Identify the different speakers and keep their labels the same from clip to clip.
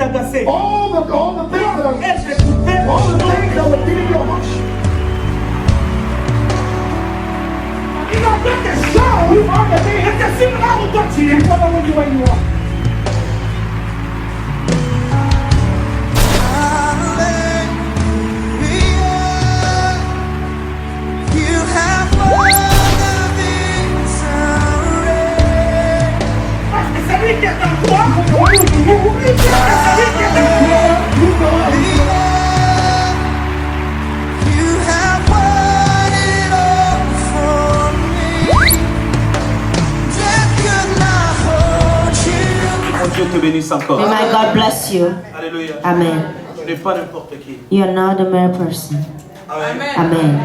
Speaker 1: t'agaçaient.
Speaker 2: all the things that
Speaker 1: Elle t'écoutait.
Speaker 2: all the things that were getting your heart.
Speaker 1: Il a fait des choses.
Speaker 2: You are the thing.
Speaker 1: Et c'est si là où toi tu es.
Speaker 2: You don't know where you are.
Speaker 1: Parce que c'est lui qui est en toi. Et c'est lui qui est en toi.
Speaker 2: You go out.
Speaker 1: Mon Dieu te bénisse encore.
Speaker 3: May my God bless you.
Speaker 1: Alléluia.
Speaker 3: Amen.
Speaker 1: Tu n'es pas n'importe qui.
Speaker 3: You are not a mere person.
Speaker 1: Amen.
Speaker 3: Amen.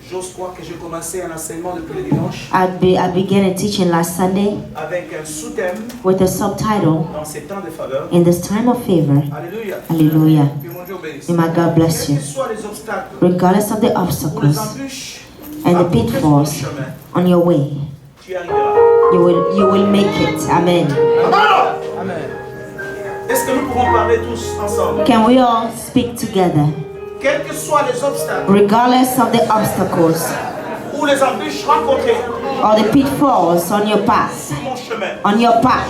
Speaker 1: J'ose croire que j'ai commencé un enseignement depuis le dimanche
Speaker 3: I began a teaching last Sunday
Speaker 1: avec un sous-thème
Speaker 3: with a subtitle,
Speaker 1: dans ces temps de faveur.
Speaker 3: In this time of favor.
Speaker 1: Alléluia.
Speaker 3: Hallelujah.
Speaker 1: Que mon Dieu bénisse.
Speaker 3: May my God bless
Speaker 1: Quels
Speaker 3: you.
Speaker 1: que soient les obstacles
Speaker 3: Regardless of the
Speaker 1: ou les
Speaker 3: obstacles
Speaker 1: embûches
Speaker 3: and
Speaker 1: à
Speaker 3: the
Speaker 1: côté de ton
Speaker 3: pitfalls
Speaker 1: chemin,
Speaker 3: on your way,
Speaker 1: tu y arriveras.
Speaker 3: you will make it. Amen.
Speaker 1: Amen. Est-ce que nous pouvons parler tous ensemble?
Speaker 3: Can we all speak together?
Speaker 1: Quels que soient les obstacles
Speaker 3: Regardless of the obstacles
Speaker 1: ou les embûches rencontrées
Speaker 3: or the pitfalls on your path,
Speaker 1: sur mon chemin,
Speaker 3: on your path,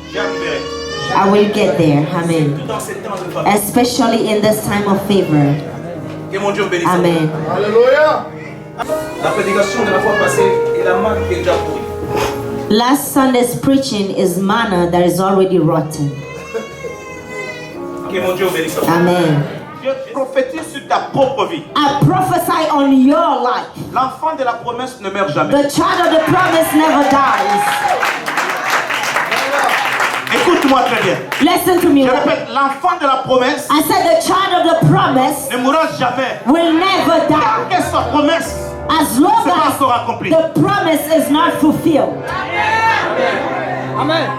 Speaker 1: j'y arriverai.
Speaker 3: I will get there. Amen.
Speaker 1: Tout dans ces temps de faveur.
Speaker 3: Especially in this time of favor.
Speaker 1: Que mon Dieu bénisse.
Speaker 3: Amen.
Speaker 2: Hallelujah.
Speaker 1: La prédication de la fois passée est la manne qui est déjà pourrie.
Speaker 3: Last Sunday's preaching is manna that is already rotten.
Speaker 1: Que mon Dieu bénisse.
Speaker 3: Amen.
Speaker 1: Je prophétise sur ta propre vie.
Speaker 3: I prophesy on your life.
Speaker 1: L'enfant de la promesse ne meurt jamais.
Speaker 3: The child of the promise never dies.
Speaker 1: Écoute-moi très bien.
Speaker 3: Listen to me.
Speaker 1: Je répète, l'enfant de la promesse
Speaker 3: I said the child of the promise
Speaker 1: ne mourra jamais.
Speaker 3: will never
Speaker 1: Tant
Speaker 3: die
Speaker 1: que sa promesse
Speaker 3: as long
Speaker 1: n'est pas
Speaker 3: as
Speaker 1: encore accomplie.
Speaker 3: the promise is not fulfilled.
Speaker 1: Amen.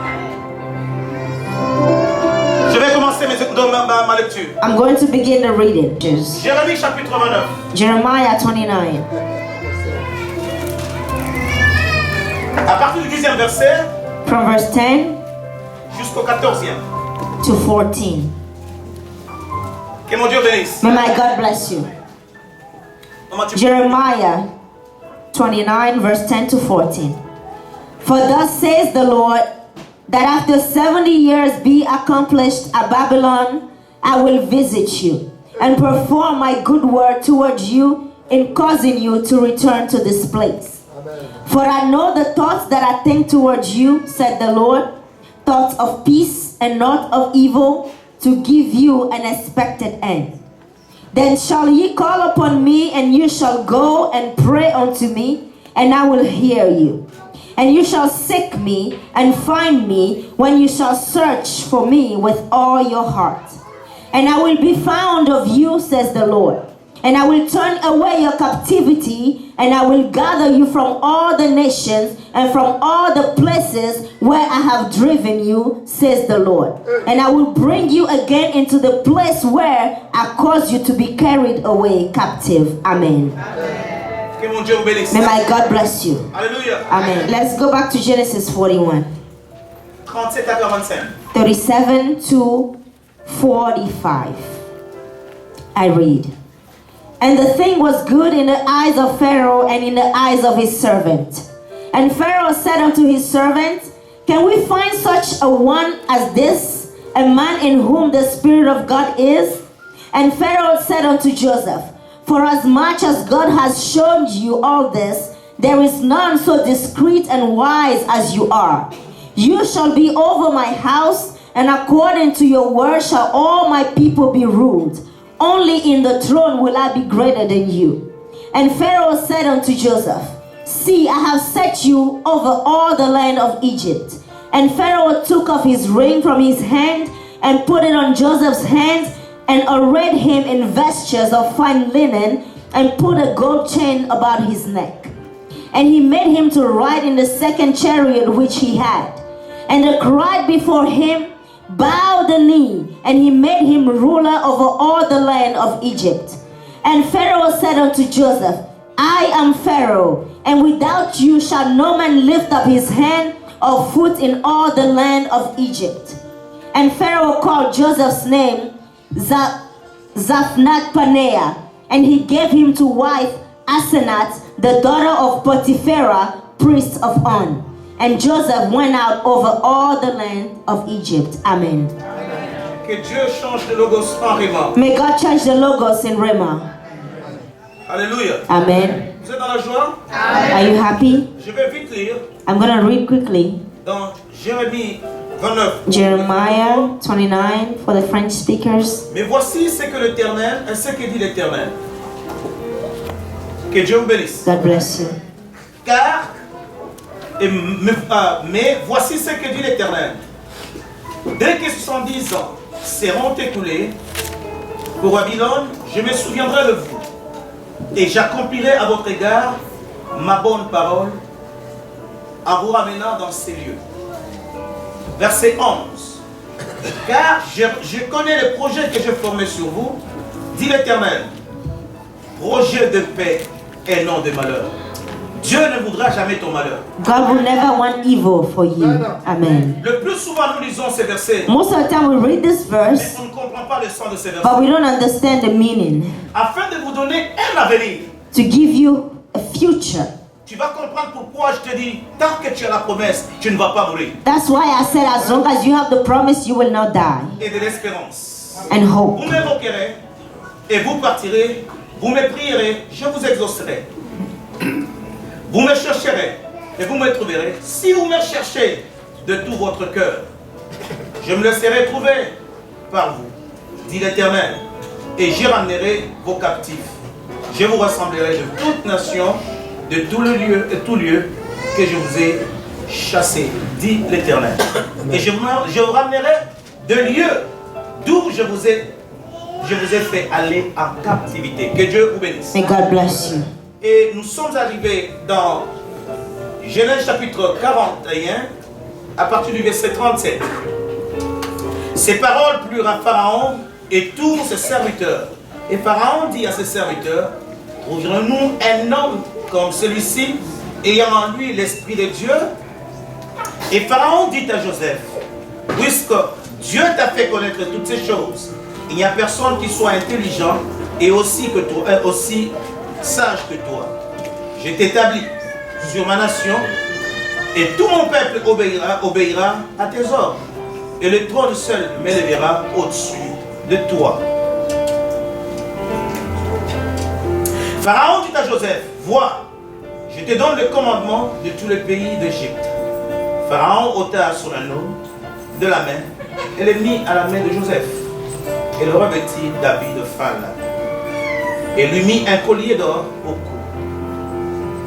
Speaker 1: Je vais commencer ma lecture.
Speaker 3: I'm going to begin the reading.
Speaker 1: Jérémie chapitre 29.
Speaker 3: Jeremiah 29.
Speaker 1: À partir du 10e verset
Speaker 3: From verse 10
Speaker 1: jusqu'au 14e.
Speaker 3: to 14.
Speaker 1: Que mon Dieu bénisse.
Speaker 3: May my God bless you. Jeremiah 29 verse 10 to 14. For thus says the Lord, that after 70 years be accomplished at Babylon, I will visit you and perform my good word towards you in causing you to return to this place. Amen. For I know the thoughts that I think towards you, said the Lord, thoughts of peace and not of evil, to give you an expected end. Then shall ye call upon me, and you shall go and pray unto me, and I will hear you. And you shall seek me and find me when you shall search for me with all your heart. And I will be found of you, says the Lord. And I will turn away your captivity, and I will gather you from all the nations and from all the places where I have driven you, says the Lord. And I will bring you again into the place where I caused you to be carried away captive. Amen.
Speaker 1: Que mon Dieu vous bénisse.
Speaker 3: May my God bless you.
Speaker 1: Alléluia.
Speaker 3: Amen. Let's go back to Genesis 41.
Speaker 1: 37 à 45.
Speaker 3: 37 to 45. I read. And the thing was good in the eyes of Pharaoh and in the eyes of his servant. And Pharaoh said unto his servant, Can we find such a one as this, a man in whom the Spirit of God is? And Pharaoh said unto Joseph, For as much as God has shown you all this, there is none so discreet and wise as you are. You shall be over my house, and according to your word shall all my people be ruled. Only in the throne will I be greater than you. And Pharaoh said unto Joseph, See, I have set you over all the land of Egypt. And Pharaoh took off his ring from his hand and put it on Joseph's hand, and arrayed him in vestures of fine linen, and put a gold chain about his neck. And he made him to ride in the second chariot which he had. And they cried before him, bowed the knee, and he made him ruler over all the land of Egypt. And Pharaoh said unto Joseph, I am Pharaoh, and without you shall no man lift up his hand or foot in all the land of Egypt. And Pharaoh called Joseph's name Zaphnath-Paneah, and he gave him to wife Asenath, the daughter of Potiphera, priest of On. And Joseph went out over all the land of Egypt. Amen.
Speaker 1: Que Dieu change de logos en Réma.
Speaker 3: May God change the logos in Rema.
Speaker 1: Alléluia.
Speaker 3: Amen.
Speaker 1: Vous êtes dans la joie?
Speaker 3: Are you happy?
Speaker 1: Je vais vite lire
Speaker 3: I'm going to read quickly
Speaker 1: dans Jérémie 29.
Speaker 3: Jeremiah 29 for the French speakers.
Speaker 1: Mais voici ce que l'Éternel, ce que dit l'Éternel. Que Dieu vous bénisse.
Speaker 3: God bless you.
Speaker 1: Car, mais voici ce que dit l'Éternel. Dès que 70 ans seront écoulés pour Babylone, je me souviendrai de vous et j'accomplirai à votre égard ma bonne parole en vous ramenant dans ces lieux. Verset 11. Car je connais les projets que j'ai formés sur vous, dit l'Éternel. Projet de paix et non de malheur. Dieu ne voudra jamais ton malheur.
Speaker 3: God will never want evil for you. Amen.
Speaker 1: Le plus souvent nous lisons ces versets,
Speaker 3: Most of the time we read this
Speaker 1: mais
Speaker 3: verse,
Speaker 1: on ne comprend pas le sens de ces versets.
Speaker 3: but we don't understand the meaning.
Speaker 1: Afin de vous donner un avenir,
Speaker 3: To give you a future.
Speaker 1: tu vas comprendre pourquoi je te dis, tant que tu as la promesse, tu ne vas pas mourir.
Speaker 3: That's why I said as long as you have the promise, you will not die.
Speaker 1: Et de l'espérance.
Speaker 3: And hope.
Speaker 1: Vous m'évoquerez et vous partirez, vous me prierez, je vous exaucerai. Vous me chercherez et vous me trouverez. Si vous me cherchez de tout votre cœur, je me laisserai trouver par vous, dit l'Éternel, et je ramènerai vos captifs. Je vous rassemblerai de toute nation, de tout lieu que je vous ai chassé, dit l'Éternel. Et je vous ramènerai de lieux d'où je vous ai fait aller en captivité. Que Dieu vous bénisse.
Speaker 3: May God bless you.
Speaker 1: Et nous sommes arrivés dans Genèse chapitre 41, à partir du verset 37. Ces paroles plurent à Pharaon et tous ses serviteurs. Et Pharaon dit à ses serviteurs, trouverons-nous un homme comme celui-ci, ayant en lui l'Esprit de Dieu? Et Pharaon dit à Joseph, puisque Dieu t'a fait connaître toutes ces choses, il n'y a personne qui soit intelligent et aussi sage que toi. Je t'établis sur ma nation et tout mon peuple obéira à tes ordres. Et le trône seul m'élèvera au-dessus de toi. Pharaon dit à Joseph, vois, je te donne le commandement de tout le pays d'Égypte. Pharaon ôta son anneau de la main et le mit à la main de Joseph et le revêtit d'habits de femme et lui mit un collier d'or au cou.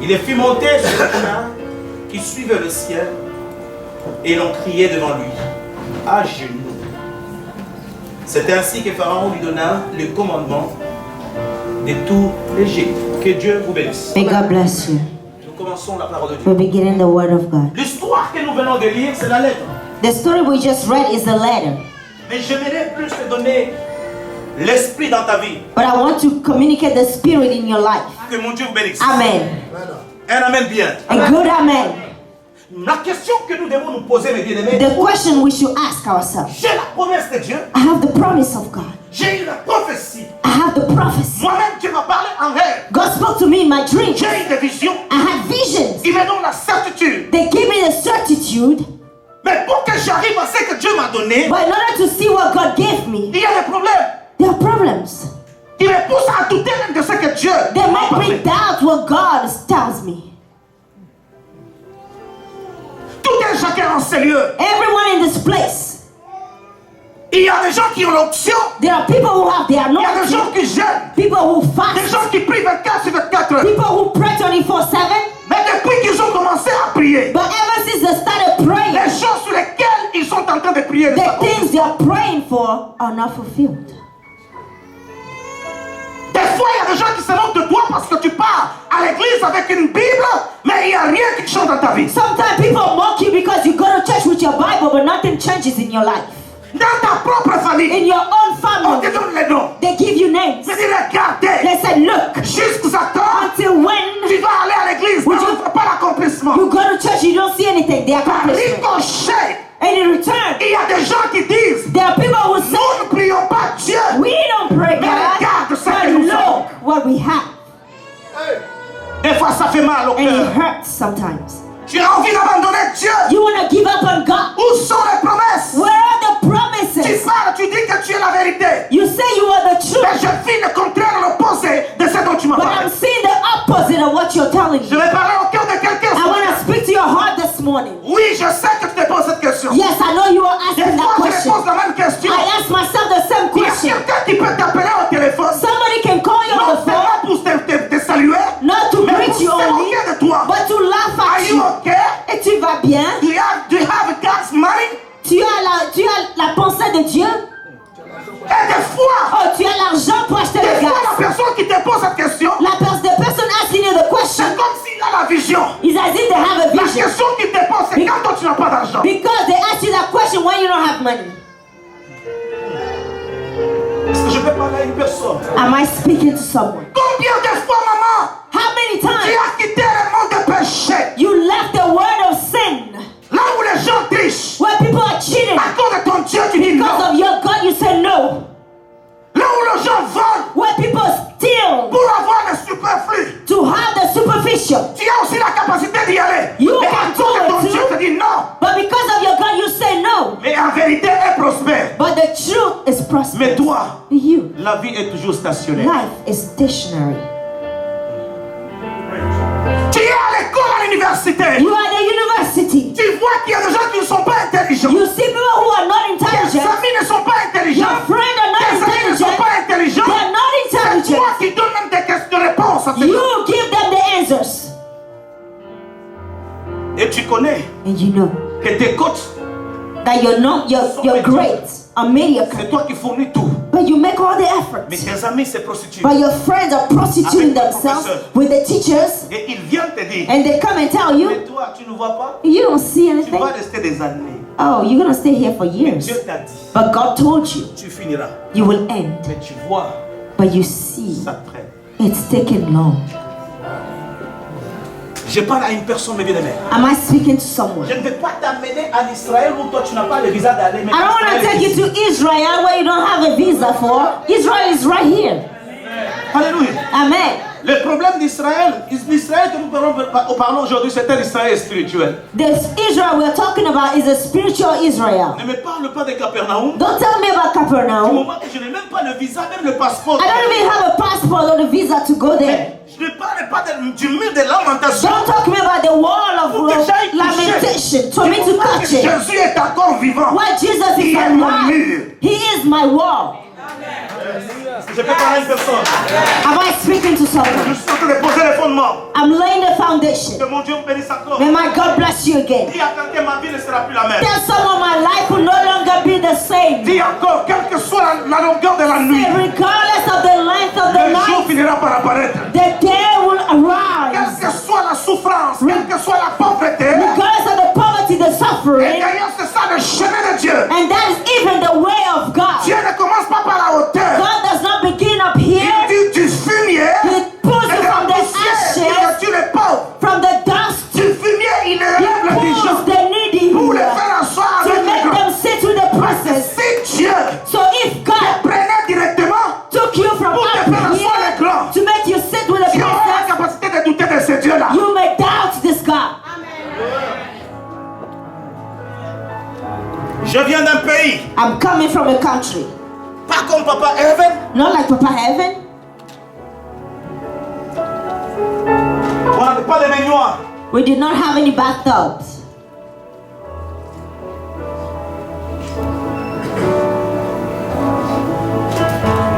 Speaker 1: Il les fit monter sur le char qui suivait le ciel et l'on criait devant lui à genoux. C'est ainsi que Pharaon lui donna le commandement de tout l'Égypte. Que Dieu vous bénisse.
Speaker 3: May God bless you.
Speaker 1: Nous commençons la parole de Dieu.
Speaker 3: We're beginning the word of God.
Speaker 1: L'histoire que nous venons de lire, c'est la lettre.
Speaker 3: The story we just read is the letter.
Speaker 1: Mais j'aimerais plus te donner l'esprit dans ta vie.
Speaker 3: But I want to communicate the spirit in your life.
Speaker 1: Que mon Dieu vous bénisse.
Speaker 3: Amen.
Speaker 1: Un amen bien.
Speaker 3: A good amen.
Speaker 1: La question que nous devons nous poser, mes bien-aimés,
Speaker 3: The question we should ask ourselves.
Speaker 1: j'ai la promesse de Dieu,
Speaker 3: I have the promise of God.
Speaker 1: j'ai eu la prophétie.
Speaker 3: I have the prophecy.
Speaker 1: Moi-même, tu m'as parlé en rêve.
Speaker 3: God spoke to me in my dream.
Speaker 1: J'ai eu des visions.
Speaker 3: I had visions.
Speaker 1: Il me donne la certitude.
Speaker 3: They gave me the certitude.
Speaker 1: Mais pour que j'arrive à ce que Dieu m'a donné,
Speaker 3: But in order to see what God gave me,
Speaker 1: il y a des problèmes.
Speaker 3: there are problems.
Speaker 1: Il me pousse à douter même de ce que Dieu
Speaker 3: They
Speaker 1: m'a
Speaker 3: make me
Speaker 1: parlé.
Speaker 3: doubt what God tells me.
Speaker 1: Tout un chacun en ces lieux.
Speaker 3: Everyone in this place,
Speaker 1: Il y a des gens qui ont l'option.
Speaker 3: there are people who have their
Speaker 1: Il y a des gens
Speaker 3: anointing,
Speaker 1: qui jeûnent.
Speaker 3: people who
Speaker 1: Des
Speaker 3: fast,
Speaker 1: gens qui prient 24 sur 24.
Speaker 3: people who pray 24/7.
Speaker 1: Mais depuis qu'ils ont commencé à prier,
Speaker 3: But ever since they started praying,
Speaker 1: les choses sur lesquelles ils sont en train de prier,
Speaker 3: the things they are praying for are not fulfilled.
Speaker 1: des fois il y a des gens qui se moquent de toi parce que tu pars à l'église avec une Bible, mais il n'y a rien qui change dans ta vie.
Speaker 3: Sometimes people mock you because you go to church with your Bible, but nothing changes in your life.
Speaker 1: Dans ta propre famille,
Speaker 3: In your own
Speaker 1: on te
Speaker 3: family,
Speaker 1: donne les noms.
Speaker 3: they give you names.
Speaker 1: Mais dis regardez,
Speaker 3: They said, look,
Speaker 1: jusqu'à temps,
Speaker 3: until when
Speaker 1: tu vas aller à l'église, mais tu ne fais pas l'accomplissement.
Speaker 3: you go to church, you don't see anything. They
Speaker 1: Par
Speaker 3: accomplish it.
Speaker 1: ricochet,
Speaker 3: And in return,
Speaker 1: il y a des gens qui disent,
Speaker 3: there are people who say,
Speaker 1: nous ne prions pas Dieu.
Speaker 3: we don't pray
Speaker 1: Mais regarde
Speaker 3: God,
Speaker 1: ce que
Speaker 3: but
Speaker 1: nous
Speaker 3: look
Speaker 1: avons.
Speaker 3: what we have.
Speaker 1: Des fois, ça fait mal au
Speaker 3: And it
Speaker 1: cœur.
Speaker 3: hurts sometimes.
Speaker 1: Tu as envie d'abandonner Dieu.
Speaker 3: You want to give up on God?
Speaker 1: Où sont les promesses?
Speaker 3: Where are the
Speaker 1: Tu
Speaker 3: promises?
Speaker 1: parles, tu dis que tu es la vérité.
Speaker 3: You say you are the
Speaker 1: Mais
Speaker 3: truth,
Speaker 1: je vis le contraire, l'opposé de ce dont tu m'as
Speaker 3: but
Speaker 1: parlé.
Speaker 3: I'm seeing the opposite of what you're telling
Speaker 1: Je
Speaker 3: me.
Speaker 1: vais parler au cœur de quelqu'un.
Speaker 3: I want to speak to your heart this morning.
Speaker 1: Oui, je sais que tu te poses cette question.
Speaker 3: Yes, I know you are
Speaker 1: Des
Speaker 3: asking
Speaker 1: fois,
Speaker 3: that
Speaker 1: je me
Speaker 3: question.
Speaker 1: pose la même question.
Speaker 3: I ask myself the same
Speaker 1: Il y a
Speaker 3: question.
Speaker 1: quelqu'un qui peut t'appeler au téléphone.
Speaker 3: Somebody can call you on
Speaker 1: Non
Speaker 3: the phone,
Speaker 1: seulement pour te saluer,
Speaker 3: not to
Speaker 1: mais
Speaker 3: greet
Speaker 1: pour
Speaker 3: you
Speaker 1: se
Speaker 3: only,
Speaker 1: moquer de toi.
Speaker 3: but to laugh
Speaker 1: Are
Speaker 3: at
Speaker 1: you
Speaker 3: you.
Speaker 1: okay?
Speaker 3: Et tu vas bien?
Speaker 1: Do you have God's money?
Speaker 3: Tu as la pensée de Dieu?
Speaker 1: Et des fois,
Speaker 3: Oh, tu as l'argent pour acheter le
Speaker 1: la
Speaker 3: gaz.
Speaker 1: personne qui te pose cette question,
Speaker 3: The person asking you the question
Speaker 1: c'est comme s'il a la vision.
Speaker 3: is as if they have a
Speaker 1: La
Speaker 3: vision.
Speaker 1: question qu'il te pose, c'est quand toi tu n'as pas d'argent.
Speaker 3: Because they ask you that question when you don't have money.
Speaker 1: Est-ce que je peux parler à une personne?
Speaker 3: Am I speaking to someone?
Speaker 1: Combien de fois, maman,
Speaker 3: How many
Speaker 1: tu
Speaker 3: times
Speaker 1: as quitté le monde de péché?
Speaker 3: you left the word of sin?
Speaker 1: Là où les gens trichent,
Speaker 3: Where people are cheating
Speaker 1: à cause de ton Dieu, tu dis
Speaker 3: because
Speaker 1: non.
Speaker 3: of your God, you say no.
Speaker 1: Là où les gens volent
Speaker 3: Where people steal
Speaker 1: pour avoir le superflu,
Speaker 3: to have the superficial.
Speaker 1: tu as aussi la capacité d'y aller.
Speaker 3: You
Speaker 1: Mais à
Speaker 3: can
Speaker 1: cause de
Speaker 3: do
Speaker 1: ton
Speaker 3: it
Speaker 1: Dieu,
Speaker 3: too.
Speaker 1: tu dis non.
Speaker 3: But because of your God, you say no.
Speaker 1: Mais en vérité, est prospère.
Speaker 3: But the truth is
Speaker 1: Mais
Speaker 3: prosperous.
Speaker 1: toi,
Speaker 3: You,
Speaker 1: la vie est toujours stationnaire.
Speaker 3: life is stationary.
Speaker 1: Tu es à l'école, à l'université.
Speaker 3: You are at the university.
Speaker 1: Tu vois qu'il y a des gens qui ne sont pas intelligents.
Speaker 3: You see people who are not
Speaker 1: Tes
Speaker 3: intelligent.
Speaker 1: amis ne sont pas intelligents.
Speaker 3: Your friends are
Speaker 1: Tes
Speaker 3: not
Speaker 1: amis ne sont
Speaker 3: intelligent.
Speaker 1: pas intelligents.
Speaker 3: They are not
Speaker 1: C'est toi
Speaker 3: intelligent.
Speaker 1: qui donnes même des questions de réponse à ces gens.
Speaker 3: You give them the answers.
Speaker 1: Et tu connais
Speaker 3: And you know
Speaker 1: que tes coachs,
Speaker 3: that you're great, are mediocre.
Speaker 1: c'est toi qui fournis tout.
Speaker 3: But you make all the
Speaker 1: Mais
Speaker 3: efforts.
Speaker 1: tes amis se prostituent.
Speaker 3: But your friends are prostituting themselves with the teachers,
Speaker 1: Et ils viennent te dire,
Speaker 3: and they come and tell you,
Speaker 1: mais toi, tu ne vois pas,
Speaker 3: you don't see
Speaker 1: tu
Speaker 3: anything.
Speaker 1: vas rester des années.
Speaker 3: Oh, you're gonna stay here for years.
Speaker 1: Dieu t'a dit,
Speaker 3: But God told you
Speaker 1: tu finiras.
Speaker 3: you will end.
Speaker 1: Mais tu vois,
Speaker 3: But you see,
Speaker 1: ça traîne.
Speaker 3: it's taken long.
Speaker 1: Je parle à une personne, mes bien-aimés.
Speaker 3: Am I speaking to someone?
Speaker 1: Je ne vais pas t'amener en Israël où toi tu n'as pas le visa d'aller. Mais
Speaker 3: I don't want to
Speaker 1: Israël
Speaker 3: take
Speaker 1: est
Speaker 3: you to Israel where you don't have a visa for. Israel is right here.
Speaker 1: Alléluia.
Speaker 3: Amen.
Speaker 1: Le problème d'Israël, l'Israël que nous parlons aujourd'hui, c'est un Israël spirituel.
Speaker 3: This Israel we're talking about is a spiritual Israel.
Speaker 1: Ne me parle pas de Capernaum.
Speaker 3: Don't tell me about
Speaker 1: Du
Speaker 3: Capernaum.
Speaker 1: moment que je n'ai même pas le visa, même le passeport.
Speaker 3: I don't even have a passport or the visa to go there.
Speaker 1: Je ne parle pas du mur de lamentation.
Speaker 3: Don't talk to me about the wall of
Speaker 1: Pour que j'aille toucher.
Speaker 3: lamentation. For me
Speaker 1: Du
Speaker 3: to
Speaker 1: moment que
Speaker 3: touch it.
Speaker 1: Jésus est encore vivant.
Speaker 3: Why Jesus is
Speaker 1: Il est
Speaker 3: my
Speaker 1: mon
Speaker 3: wall.
Speaker 1: mur.
Speaker 3: He is my wall.
Speaker 1: Je peux parler à une personne.
Speaker 3: Am I speaking to
Speaker 1: Je
Speaker 3: someone?
Speaker 1: suis en train de poser les fondements.
Speaker 3: I'm laying the foundation.
Speaker 1: Que mon Dieu me bénisse encore.
Speaker 3: May my God bless you again.
Speaker 1: Dis à quelqu'un, ma vie ne sera plus la même.
Speaker 3: Tell someone my life will no longer be the same.
Speaker 1: Dis encore, quelle que soit la longueur de la nuit,
Speaker 3: Regardless of the length of the
Speaker 1: le jour
Speaker 3: night,
Speaker 1: finira par apparaître.
Speaker 3: the day will
Speaker 1: Quelle
Speaker 3: arise.
Speaker 1: que soit la souffrance, quelle que soit la pauvreté,
Speaker 3: Regardless of the poverty, the
Speaker 1: et
Speaker 3: suffering,
Speaker 1: d'ailleurs c'est ça le chemin de Dieu.
Speaker 3: and that is even the way of God.
Speaker 1: Dieu ne commence pas par la hauteur.
Speaker 3: God does not begin up
Speaker 1: Il
Speaker 3: here.
Speaker 1: dit du fumier
Speaker 3: He pulls
Speaker 1: et
Speaker 3: you
Speaker 1: de la
Speaker 3: from the
Speaker 1: poussière, il
Speaker 3: ashes,
Speaker 1: retire les pauvres.
Speaker 3: from the dust.
Speaker 1: Du fumier, il
Speaker 3: He
Speaker 1: élève les
Speaker 3: pulls
Speaker 1: gens
Speaker 3: the needy
Speaker 1: pour les faire asseoir
Speaker 3: to
Speaker 1: avec les
Speaker 3: make
Speaker 1: grands.
Speaker 3: them sit with the princes.
Speaker 1: Si Dieu
Speaker 3: So if God
Speaker 1: prenait directement,
Speaker 3: took you from
Speaker 1: pour te
Speaker 3: up
Speaker 1: faire asseoir les
Speaker 3: here
Speaker 1: grands,
Speaker 3: to make you sit with the
Speaker 1: tu auras la
Speaker 3: princes,
Speaker 1: capacité de douter de ce Dieu-là.
Speaker 3: you may doubt this God.
Speaker 1: Je viens d'un pays,
Speaker 3: I'm coming from a country,
Speaker 1: pas comme Papa Heaven.
Speaker 3: not like Papa Heaven.
Speaker 1: On n'avait pas de baignoire.
Speaker 3: We did not have any bathtubs.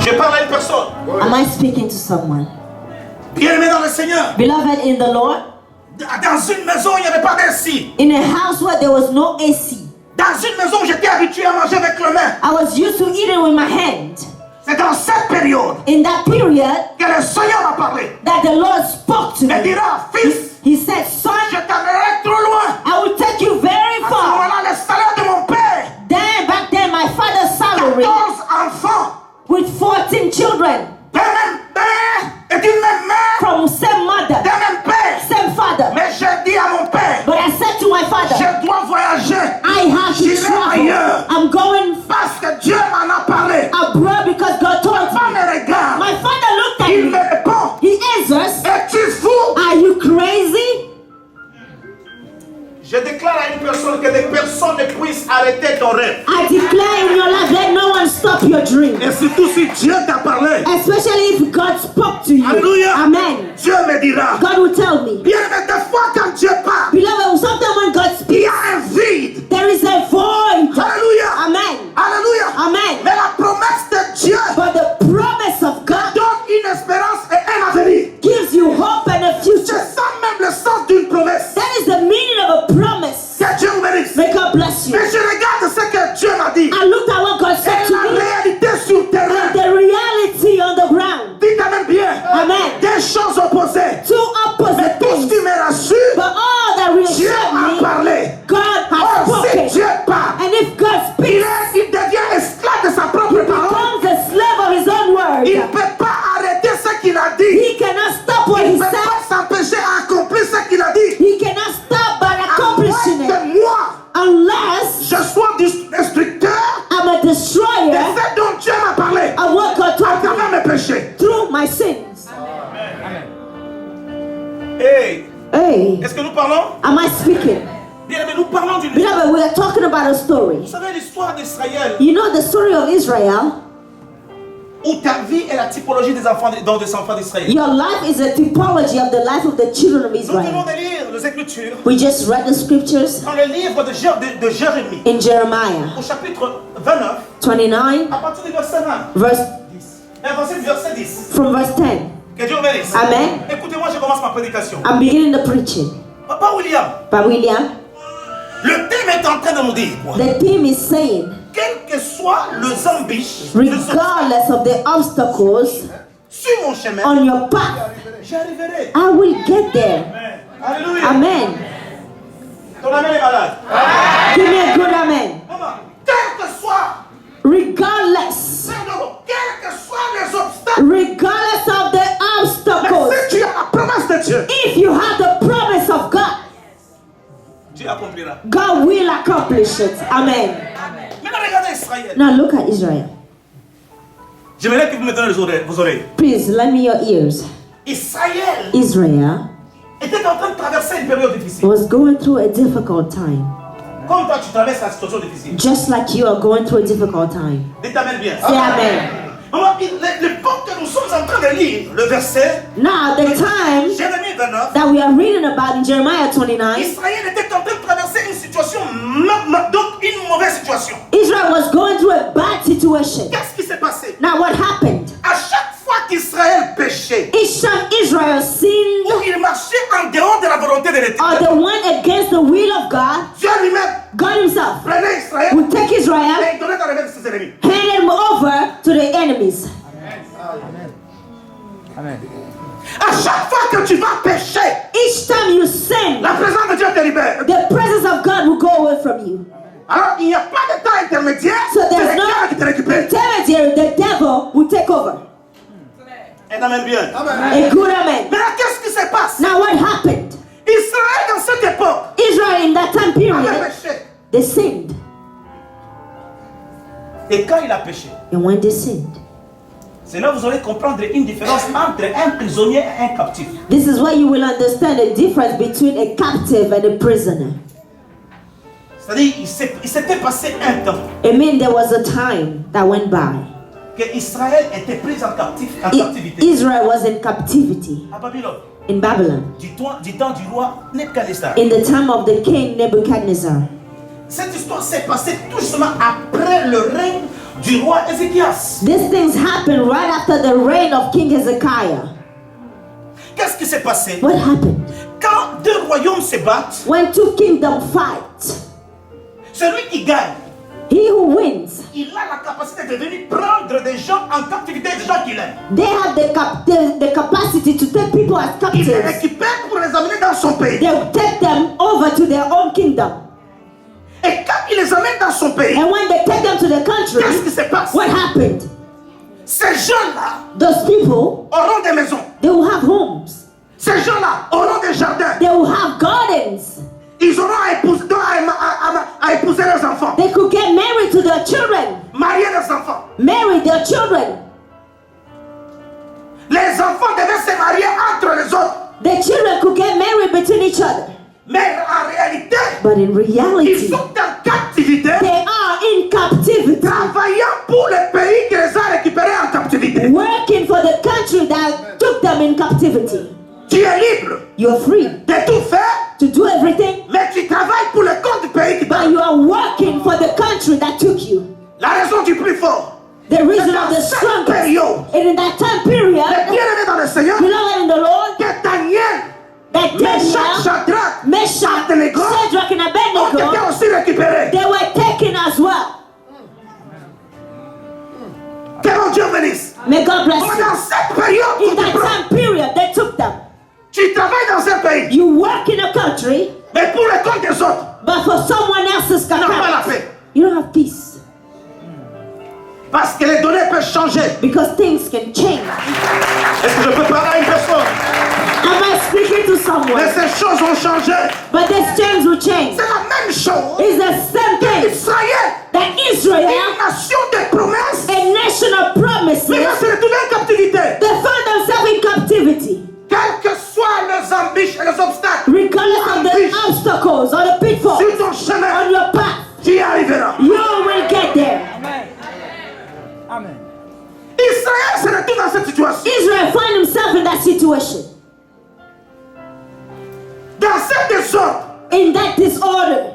Speaker 1: Je parle à une personne.
Speaker 3: Am I speaking to someone?
Speaker 1: Bien-aimé dans le Seigneur.
Speaker 3: Beloved in the Lord,
Speaker 1: Dans une maison, il n'y avait pas d'AC.
Speaker 3: in a house where there was no AC,
Speaker 1: Dans une maison, j'étais habitué à manger avec les mains.
Speaker 3: I was used to eating with my hand.
Speaker 1: C'est dans cette période
Speaker 3: In that period,
Speaker 1: que le Seigneur m'a parlé.
Speaker 3: that the Lord spoke to
Speaker 1: Il
Speaker 3: me.
Speaker 1: dira, fils,
Speaker 3: He said, son,
Speaker 1: je t'amènerai trop loin.
Speaker 3: I will take you very
Speaker 1: À ce
Speaker 3: far.
Speaker 1: moment-là, le salaire de mon père,
Speaker 3: Then, back then, my father's
Speaker 1: 14
Speaker 3: salary
Speaker 1: enfants,
Speaker 3: with 14 children
Speaker 1: d'un même père et d'une même mère,
Speaker 3: from same mother,
Speaker 1: d'un même père.
Speaker 3: same father.
Speaker 1: Mais j'ai dit à mon père,
Speaker 3: But I said to my father,
Speaker 1: je dois voyager
Speaker 3: I have to
Speaker 1: jusqu'à ton rêve.
Speaker 3: I declare in your life, let no one stop your dream.
Speaker 1: Et surtout si Dieu t'a parlé.
Speaker 3: Especially if God spoke to you.
Speaker 1: Alléluia.
Speaker 3: Amen.
Speaker 1: Dieu me dira.
Speaker 3: God will tell me.
Speaker 1: Bien aimé, des fois quand Dieu parle,
Speaker 3: Beloved, sometimes when God
Speaker 1: il y
Speaker 3: speaks,
Speaker 1: a un vide.
Speaker 3: there is a void.
Speaker 1: Alléluia.
Speaker 3: Amen.
Speaker 1: Alléluia.
Speaker 3: Amen.
Speaker 1: Mais la promesse de Dieu
Speaker 3: But the promise of God
Speaker 1: donne une espérance et un avenir.
Speaker 3: gives you hope and a
Speaker 1: Je
Speaker 3: future.
Speaker 1: sens même le sens d'une promesse.
Speaker 3: That is the meaning of a promise.
Speaker 1: Que Dieu vous bénisse.
Speaker 3: May God bless you.
Speaker 1: Mais je regarde ce que Dieu m'a dit.
Speaker 3: I looked at what God said
Speaker 1: Et
Speaker 3: to
Speaker 1: la
Speaker 3: me.
Speaker 1: réalité sur terrain.
Speaker 3: The reality on the ground.
Speaker 1: Dites amen bien.
Speaker 3: Amen.
Speaker 1: Des choses opposées.
Speaker 3: Two
Speaker 1: Mais
Speaker 3: opposite
Speaker 1: tout ce
Speaker 3: things.
Speaker 1: qui me rassure,
Speaker 3: But all that
Speaker 1: Dieu
Speaker 3: reassured
Speaker 1: a
Speaker 3: me,
Speaker 1: parlé.
Speaker 3: God has
Speaker 1: Oh, si
Speaker 3: spoken.
Speaker 1: Dieu parle,
Speaker 3: And if God speaks,
Speaker 1: il devient esclave de sa propre parole.
Speaker 3: becomes a slave of his own
Speaker 1: Il ne
Speaker 3: word.
Speaker 1: peut pas arrêter ce qu'il a dit.
Speaker 3: He cannot stop what
Speaker 1: Il
Speaker 3: he
Speaker 1: ne peut
Speaker 3: said.
Speaker 1: pas s'empêcher à accomplir ce qu'il a dit.
Speaker 3: He cannot stop by
Speaker 1: À moins
Speaker 3: accomplishing it.
Speaker 1: que moi,
Speaker 3: Unless
Speaker 1: je sois destructeur
Speaker 3: I'm a
Speaker 1: de
Speaker 3: destroyer
Speaker 1: ce dont Dieu m'a parlé
Speaker 3: of what God
Speaker 1: à
Speaker 3: told me
Speaker 1: travers mes péchés.
Speaker 3: through my sins.
Speaker 1: Hey,
Speaker 3: Hey,
Speaker 1: est-ce que nous parlons?
Speaker 3: am I speaking?
Speaker 1: Bien aimé, nous parlons d'une...
Speaker 3: Beloved, we are talking about a story.
Speaker 1: Vous savez l'histoire d'Israël,
Speaker 3: You know the story of Israel?
Speaker 1: où ta vie est la typologie des enfants d'Israël.
Speaker 3: Your life is a typology of the life of the children of
Speaker 1: Nous venons
Speaker 3: Israel.
Speaker 1: de lire les Écritures
Speaker 3: We just read the scriptures
Speaker 1: dans le livre de Jérémie,
Speaker 3: in Jeremiah
Speaker 1: au chapitre 29,
Speaker 3: 29,
Speaker 1: à partir du verset 20.
Speaker 3: verse
Speaker 1: Verset 10.
Speaker 3: from verse 10.
Speaker 1: Que Dieu vous bénisse.
Speaker 3: Amen.
Speaker 1: Écoutez-moi, je commence ma prédication.
Speaker 3: I'm beginning the preaching.
Speaker 1: Papa William,
Speaker 3: But William,
Speaker 1: le thème est en train de nous dire quoi?
Speaker 3: the theme is saying,
Speaker 1: Quelles que soient les embûches
Speaker 3: regardless of the obstacles
Speaker 1: sur mon chemin,
Speaker 3: on your path,
Speaker 1: j'y arriverai.
Speaker 3: I will get there.
Speaker 1: Alléluia.
Speaker 3: Amen.
Speaker 1: Ton ami est malade.
Speaker 3: Give me a good amen.
Speaker 1: Maman, quel que soit,
Speaker 3: Regardless,
Speaker 1: quels que soient les obstacles,
Speaker 3: regardless of the
Speaker 1: mais
Speaker 3: obstacles,
Speaker 1: si tu as la promesse de Dieu,
Speaker 3: if you have the promise of God,
Speaker 1: Dieu accomplira.
Speaker 3: God will accomplish it. Amen.
Speaker 1: Maintenant, regardez Israël.
Speaker 3: Now look at Israel.
Speaker 1: J'aimerais que vous me donniez vos oreilles.
Speaker 3: Please lend me your ears.
Speaker 1: Israël
Speaker 3: Israel
Speaker 1: était en train de traverser une période difficile.
Speaker 3: was going through a difficult time.
Speaker 1: Comme toi, tu traverses la situation difficile.
Speaker 3: Just like you are going through a difficult time.
Speaker 1: Dites amen bien.
Speaker 3: Say amen.
Speaker 1: Maman, l'époque que nous sommes en train de lire, le verset,
Speaker 3: Now the time
Speaker 1: Jérémie 29,
Speaker 3: that we are reading about in Jeremiah 29,
Speaker 1: Israël était en train de traverser une situation, donc une mauvaise situation.
Speaker 3: Israel was going through a bad situation.
Speaker 1: Qu'est-ce qui s'est passé?
Speaker 3: Now what happened?
Speaker 1: À chaque fois qu'Israël péchait,
Speaker 3: Each time Israel sinned
Speaker 1: ou il marchait en dehors de la volonté de
Speaker 3: or
Speaker 1: l'Éternel,
Speaker 3: the one against the will of God,
Speaker 1: Dieu lui-même
Speaker 3: God himself
Speaker 1: prenait Israël
Speaker 3: would take Israel,
Speaker 1: et il donnait dans les mains de ses ennemis.
Speaker 3: hand him over to the enemies.
Speaker 1: À chaque fois que tu vas pécher,
Speaker 3: Each time you sin,
Speaker 1: la présence de Dieu te libère.
Speaker 3: the presence of God will go away from you.
Speaker 1: Alors il n'y a pas de temps intermédiaire,
Speaker 3: So
Speaker 1: c'est
Speaker 3: there's
Speaker 1: le
Speaker 3: no
Speaker 1: diable qui te récupère.
Speaker 3: intermediary, the devil will take over.
Speaker 1: Et amen bien.
Speaker 3: A good amen.
Speaker 1: Maintenant, qu'est-ce qui se passe?
Speaker 3: Now what happened?
Speaker 1: Israël dans cette époque
Speaker 3: Israel in that time
Speaker 1: avait
Speaker 3: period,
Speaker 1: péché.
Speaker 3: they sinned.
Speaker 1: Et quand il a péché,
Speaker 3: And when they sinned,
Speaker 1: c'est là que vous allez comprendre une différence entre un prisonnier et un captif.
Speaker 3: this is where you will understand the difference between a captive and a prisoner.
Speaker 1: C'est-à-dire, il s'était passé un temps
Speaker 3: I mean, there was a time that went by.
Speaker 1: que Israël était pris en captivité
Speaker 3: Israel was in captivity
Speaker 1: à Babylone.
Speaker 3: in Babylon
Speaker 1: Du temps du roi Nebuchadnezzar.
Speaker 3: in the time of the king Nebuchadnezzar.
Speaker 1: Cette histoire s'est passée tout justement après le règne du roi Ézéchias.
Speaker 3: These things happened right after the reign of King Hezekiah.
Speaker 1: Qu'est-ce qui s'est passé?
Speaker 3: What happened?
Speaker 1: Quand deux royaumes se battent,
Speaker 3: When two kingdoms fight,
Speaker 1: celui qui gagne,
Speaker 3: he who wins,
Speaker 1: il a la capacité de venir prendre des gens en captivité, des gens qu'il aime.
Speaker 3: they have the capacity to take people as
Speaker 1: Il les
Speaker 3: captives.
Speaker 1: récupère pour les amener dans son pays.
Speaker 3: They will take them over to their own kingdom.
Speaker 1: Et quand il les amène dans son pays,
Speaker 3: And when they take them to the
Speaker 1: qu'est-ce qui
Speaker 3: country,
Speaker 1: se passe?
Speaker 3: what happened?
Speaker 1: Ces gens-là
Speaker 3: Those people,
Speaker 1: auront des maisons.
Speaker 3: they will have homes.
Speaker 1: Ces gens-là auront des jardins.
Speaker 3: They will have gardens.
Speaker 1: Ils auront à épouser leurs enfants,
Speaker 3: They could get married to their children.
Speaker 1: marier leurs enfants.
Speaker 3: Marry their children.
Speaker 1: Les enfants devaient se marier entre les autres.
Speaker 3: The children could get married between each other.
Speaker 1: Mais en réalité,
Speaker 3: But in
Speaker 1: ils
Speaker 3: reality,
Speaker 1: sont en captivité
Speaker 3: they are captivity,
Speaker 1: travaillant pour le pays qui les a récupérés en captivité.
Speaker 3: working for the country that took them in captivity.
Speaker 1: Tu es libre
Speaker 3: You're free
Speaker 1: de tout faire,
Speaker 3: to do everything,
Speaker 1: mais tu travailles pour le compte du pays qui t'a.
Speaker 3: but you are working for the country that took you.
Speaker 1: La raison du plus fort.
Speaker 3: The reason
Speaker 1: Dans
Speaker 3: of the
Speaker 1: cette
Speaker 3: strongest.
Speaker 1: période,
Speaker 3: And in that time
Speaker 1: les
Speaker 3: period,
Speaker 1: bien-aimés dans le Seigneur,
Speaker 3: beloved in the Lord,
Speaker 1: que Daniel,
Speaker 3: that
Speaker 1: Meshach,
Speaker 3: Daniel,
Speaker 1: Shadrach,
Speaker 3: Meshach,
Speaker 1: Abednego
Speaker 3: Shadrach, and
Speaker 1: ont été
Speaker 3: Abednego,
Speaker 1: aussi récupérés.
Speaker 3: they were taken as well.
Speaker 1: Que mon Dieu bénisse.
Speaker 3: May God bless
Speaker 1: Pendant
Speaker 3: you.
Speaker 1: cette période,
Speaker 3: In
Speaker 1: qu'on te
Speaker 3: that
Speaker 1: prend,
Speaker 3: time period, they took them.
Speaker 1: tu travailles dans un pays,
Speaker 3: You work in a country,
Speaker 1: mais pour le compte des autres,
Speaker 3: but for someone else's
Speaker 1: tu n'as pas la
Speaker 3: country,
Speaker 1: paix.
Speaker 3: you don't have peace.
Speaker 1: Parce que les données peuvent changer.
Speaker 3: Because things can change.
Speaker 1: Est-ce que je peux parler à une personne?
Speaker 3: Am I speaking to
Speaker 1: Mais
Speaker 3: someone?
Speaker 1: ces choses ont changé.
Speaker 3: But these things will change.
Speaker 1: C'est la même chose.
Speaker 3: It's the same thing
Speaker 1: Israël,
Speaker 3: that Israel,
Speaker 1: une nation de promesses,
Speaker 3: a nation of promises,
Speaker 1: mais là se retrouve en captivité.
Speaker 3: they found themselves in captivity.
Speaker 1: Quelles que soient les embûches et les obstacles,
Speaker 3: Regardless of the obstacles or the pitfalls
Speaker 1: sur ton chemin,
Speaker 3: on your path,
Speaker 1: tu y arriveras.
Speaker 3: you will get there.
Speaker 1: Israël se retrouve dans cette situation.
Speaker 3: Israel find himself in that situation,
Speaker 1: Dans cette désordre,
Speaker 3: in that disorder.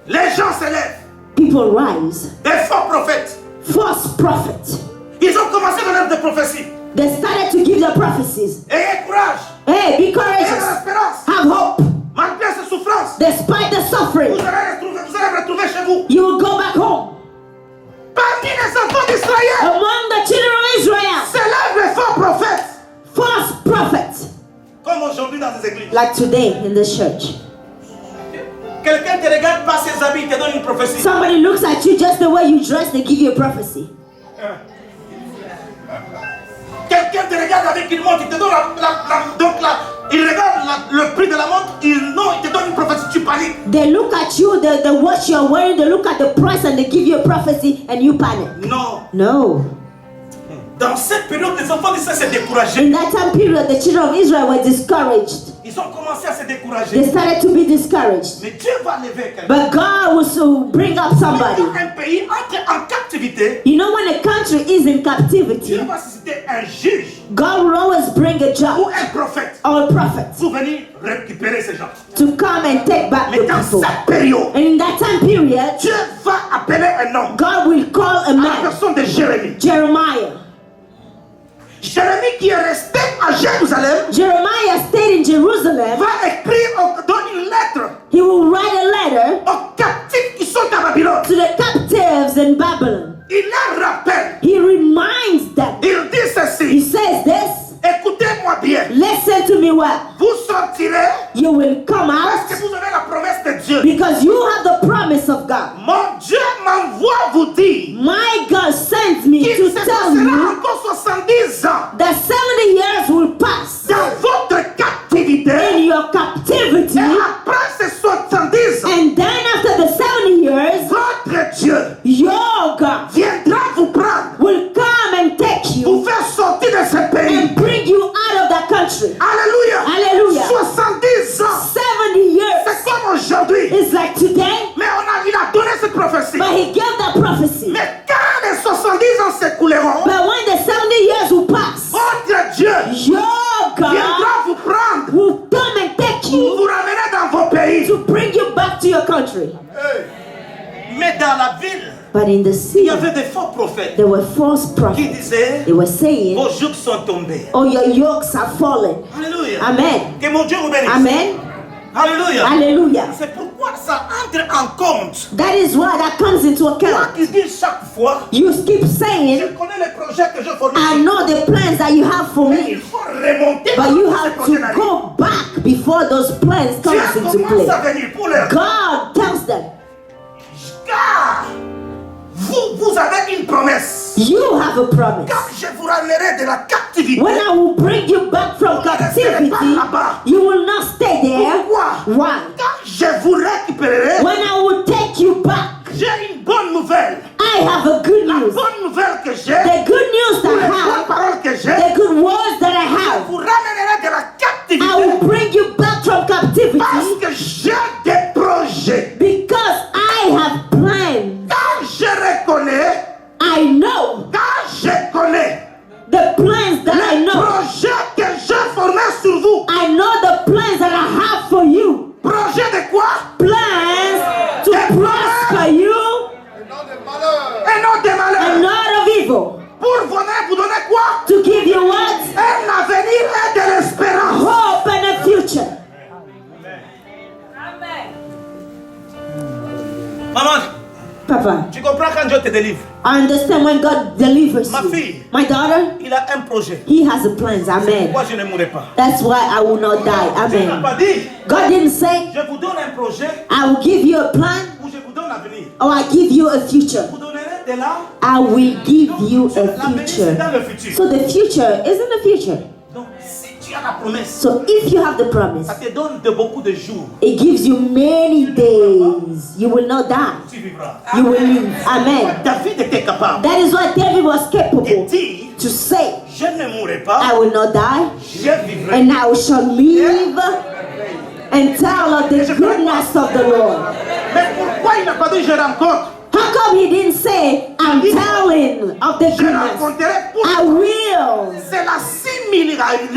Speaker 1: les gens se lèvent.
Speaker 3: People rise.
Speaker 1: Des faux prophètes.
Speaker 3: False prophets.
Speaker 1: Ils ont commencé à donner des prophéties.
Speaker 3: They started to give their prophecies.
Speaker 1: Ayez courage.
Speaker 3: Hey, be
Speaker 1: Ayez de
Speaker 3: courageous.
Speaker 1: l'espérance.
Speaker 3: Have hope.
Speaker 1: Malgré ces souffrances,
Speaker 3: Despite the suffering,
Speaker 1: vous allez retrouver chez vous.
Speaker 3: you will go back home.
Speaker 1: Parmi les enfants d'Israël,
Speaker 3: Among the children of Israel,
Speaker 1: se lèvent les faux prophètes.
Speaker 3: false prophets.
Speaker 1: Comme aujourd'hui dans les églises.
Speaker 3: Like today in the church.
Speaker 1: Quelqu'un te regarde par ses habits, te donne une prophétie.
Speaker 3: Somebody looks at you just the way you dress, they give you a prophecy.
Speaker 1: Quelqu'un te regarde avec une montre, il te donne il regarde le prix de la montre, il te donne une prophétie, tu paniques.
Speaker 3: They look at you, the watch you're wearing, they look at the price and they give you a prophecy and you panic.
Speaker 1: Non.
Speaker 3: No.
Speaker 1: Dans cette période, les enfants d'Israël s'est découragés.
Speaker 3: In that time period, the children of Israel were discouraged.
Speaker 1: Ils ont commencé à se décourager.
Speaker 3: They started to be discouraged.
Speaker 1: Mais Dieu va lever quelqu'un.
Speaker 3: But God will so bring up somebody.
Speaker 1: Quand un pays entre en captivité,
Speaker 3: You know, when a country is in captivity,
Speaker 1: Dieu va susciter un juge
Speaker 3: God will always bring a
Speaker 1: ou
Speaker 3: judge
Speaker 1: un prophète
Speaker 3: or a prophet
Speaker 1: pour venir récupérer ces gens.
Speaker 3: to come and take back
Speaker 1: Mais
Speaker 3: the
Speaker 1: dans
Speaker 3: people.
Speaker 1: cette période,
Speaker 3: And in that time period,
Speaker 1: Dieu va appeler un homme
Speaker 3: God will call a
Speaker 1: à la
Speaker 3: man,
Speaker 1: personne de Jérémie.
Speaker 3: Jeremiah.
Speaker 1: Jérémie qui est resté à Jérusalem
Speaker 3: Jeremiah stayed in Jerusalem.
Speaker 1: va écrire, donne une lettre
Speaker 3: He will write a letter
Speaker 1: aux captifs qui sont à Babylone.
Speaker 3: to the captives in Babylon.
Speaker 1: Il leur rappelle,
Speaker 3: He reminds them.
Speaker 1: il dit
Speaker 3: He
Speaker 1: ceci,
Speaker 3: says this,
Speaker 1: écoutez-moi bien,
Speaker 3: listen to me well.
Speaker 1: vous sortirez
Speaker 3: You will come
Speaker 1: parce
Speaker 3: out
Speaker 1: que vous avez la promesse de Dieu.
Speaker 3: because you have the promise of God.
Speaker 1: Mon Dieu m'envoie vous dire
Speaker 3: My God sends me
Speaker 1: qu'il
Speaker 3: to
Speaker 1: se
Speaker 3: tell
Speaker 1: passera
Speaker 3: you
Speaker 1: encore 70 ans
Speaker 3: that 70 years will pass
Speaker 1: dans votre captivité
Speaker 3: in your captivity,
Speaker 1: et après ces 70 ans,
Speaker 3: and then after the 70 years,
Speaker 1: votre Dieu
Speaker 3: your God
Speaker 1: viendra vous prendre,
Speaker 3: will come and take you
Speaker 1: vous faire sortir de ce pays.
Speaker 3: and bring you out of that country.
Speaker 1: Alléluia.
Speaker 3: Hallelujah.
Speaker 1: 70 ans.
Speaker 3: 70 years.
Speaker 1: C'est comme aujourd'hui.
Speaker 3: It's like today,
Speaker 1: Mais il a donné cette prophétie.
Speaker 3: but he gave that prophecy.
Speaker 1: Mais quand les 70 ans s'écouleront,
Speaker 3: But when the 70 years will pass,
Speaker 1: votre Dieu
Speaker 3: your God
Speaker 1: viendra vous prendre,
Speaker 3: will come and take
Speaker 1: pour
Speaker 3: you
Speaker 1: vous ramener dans vos pays.
Speaker 3: to bring you back to your country.
Speaker 1: Mais dans la ville,
Speaker 3: But in the
Speaker 1: il y
Speaker 3: city,
Speaker 1: avait des faux prophètes
Speaker 3: there were false
Speaker 1: qui
Speaker 3: prophets.
Speaker 1: disaient,
Speaker 3: They were saying,
Speaker 1: vos jougs sont tombés.
Speaker 3: oh, your yokes are fallen.
Speaker 1: Alléluia.
Speaker 3: Amen.
Speaker 1: Que mon Dieu vous bénisse.
Speaker 3: Amen.
Speaker 1: Alléluia.
Speaker 3: Hallelujah.
Speaker 1: C'est pourquoi ça entre en compte.
Speaker 3: That is why that comes into
Speaker 1: Moi
Speaker 3: account.
Speaker 1: qui dis chaque fois,
Speaker 3: You keep
Speaker 1: je
Speaker 3: saying,
Speaker 1: connais les projets que je formule.
Speaker 3: I know the plans that you have for
Speaker 1: Mais il
Speaker 3: me.
Speaker 1: faut remonter.
Speaker 3: But you
Speaker 1: dans
Speaker 3: have
Speaker 1: ces projets
Speaker 3: to
Speaker 1: d'année.
Speaker 3: go back before those plans
Speaker 1: Dieu
Speaker 3: come into
Speaker 1: commence à
Speaker 3: play.
Speaker 1: venir pour leur
Speaker 3: God tells them,
Speaker 1: car vous avez une promesse.
Speaker 3: you have a promise.
Speaker 1: Quand je vous ramènerai de la captivité,
Speaker 3: When I will bring you back from captivity, you will not stay there.
Speaker 1: pourquoi?
Speaker 3: Why?
Speaker 1: Quand je vous récupérerai,
Speaker 3: When I will take you back,
Speaker 1: j'ai une bonne nouvelle.
Speaker 3: I have a good
Speaker 1: La
Speaker 3: news.
Speaker 1: bonne nouvelle que j'ai,
Speaker 3: The good news
Speaker 1: pour les
Speaker 3: that I
Speaker 1: bonnes
Speaker 3: have,
Speaker 1: paroles que j'ai,
Speaker 3: the good words that I
Speaker 1: je
Speaker 3: have,
Speaker 1: vous ramènerai de la
Speaker 3: I
Speaker 1: captivité
Speaker 3: will bring you back from
Speaker 1: parce
Speaker 3: captivity
Speaker 1: que j'ai des projets.
Speaker 3: because I have Papa,
Speaker 1: Tu comprends quand Dieu te délivre?
Speaker 3: I understand when God delivers
Speaker 1: Ma
Speaker 3: you.
Speaker 1: fille.
Speaker 3: My daughter,
Speaker 1: Il a un projet.
Speaker 3: He has a plan. Amen.
Speaker 1: Moi, je ne mourrai pas.
Speaker 3: That's why I will not die.
Speaker 1: Dieu n'a
Speaker 3: Amen.
Speaker 1: pas dit,
Speaker 3: God didn't say,
Speaker 1: je vous donne un projet
Speaker 3: I will give you a plan
Speaker 1: ou je vous donne l'avenir.
Speaker 3: or I give you a future.
Speaker 1: Vous donnerez de là.
Speaker 3: I will give you a
Speaker 1: L'avenir, c'est
Speaker 3: future.
Speaker 1: dans le futur.
Speaker 3: So the future isn't the future.
Speaker 1: Donc, si tu as la promesse,
Speaker 3: So if you have the promise,
Speaker 1: ça te donne de beaucoup de jours.
Speaker 3: it gives you many days. You will not die.
Speaker 1: Tu vivras.
Speaker 3: You will live. Amen.
Speaker 1: David était capable
Speaker 3: That is what David was
Speaker 1: de
Speaker 3: capable
Speaker 1: dire,
Speaker 3: to say.
Speaker 1: je ne mourrai pas,
Speaker 3: I will not die,
Speaker 1: je vivrai.
Speaker 3: and I shall live and tell of the goodness of the Lord.
Speaker 1: Mais pourquoi il n'a pas dit je rencontre?
Speaker 3: How come he didn't say, I'm telling of the
Speaker 1: Je
Speaker 3: goodness?
Speaker 1: rencontrerai pour.
Speaker 3: I will.
Speaker 1: C'est la similarité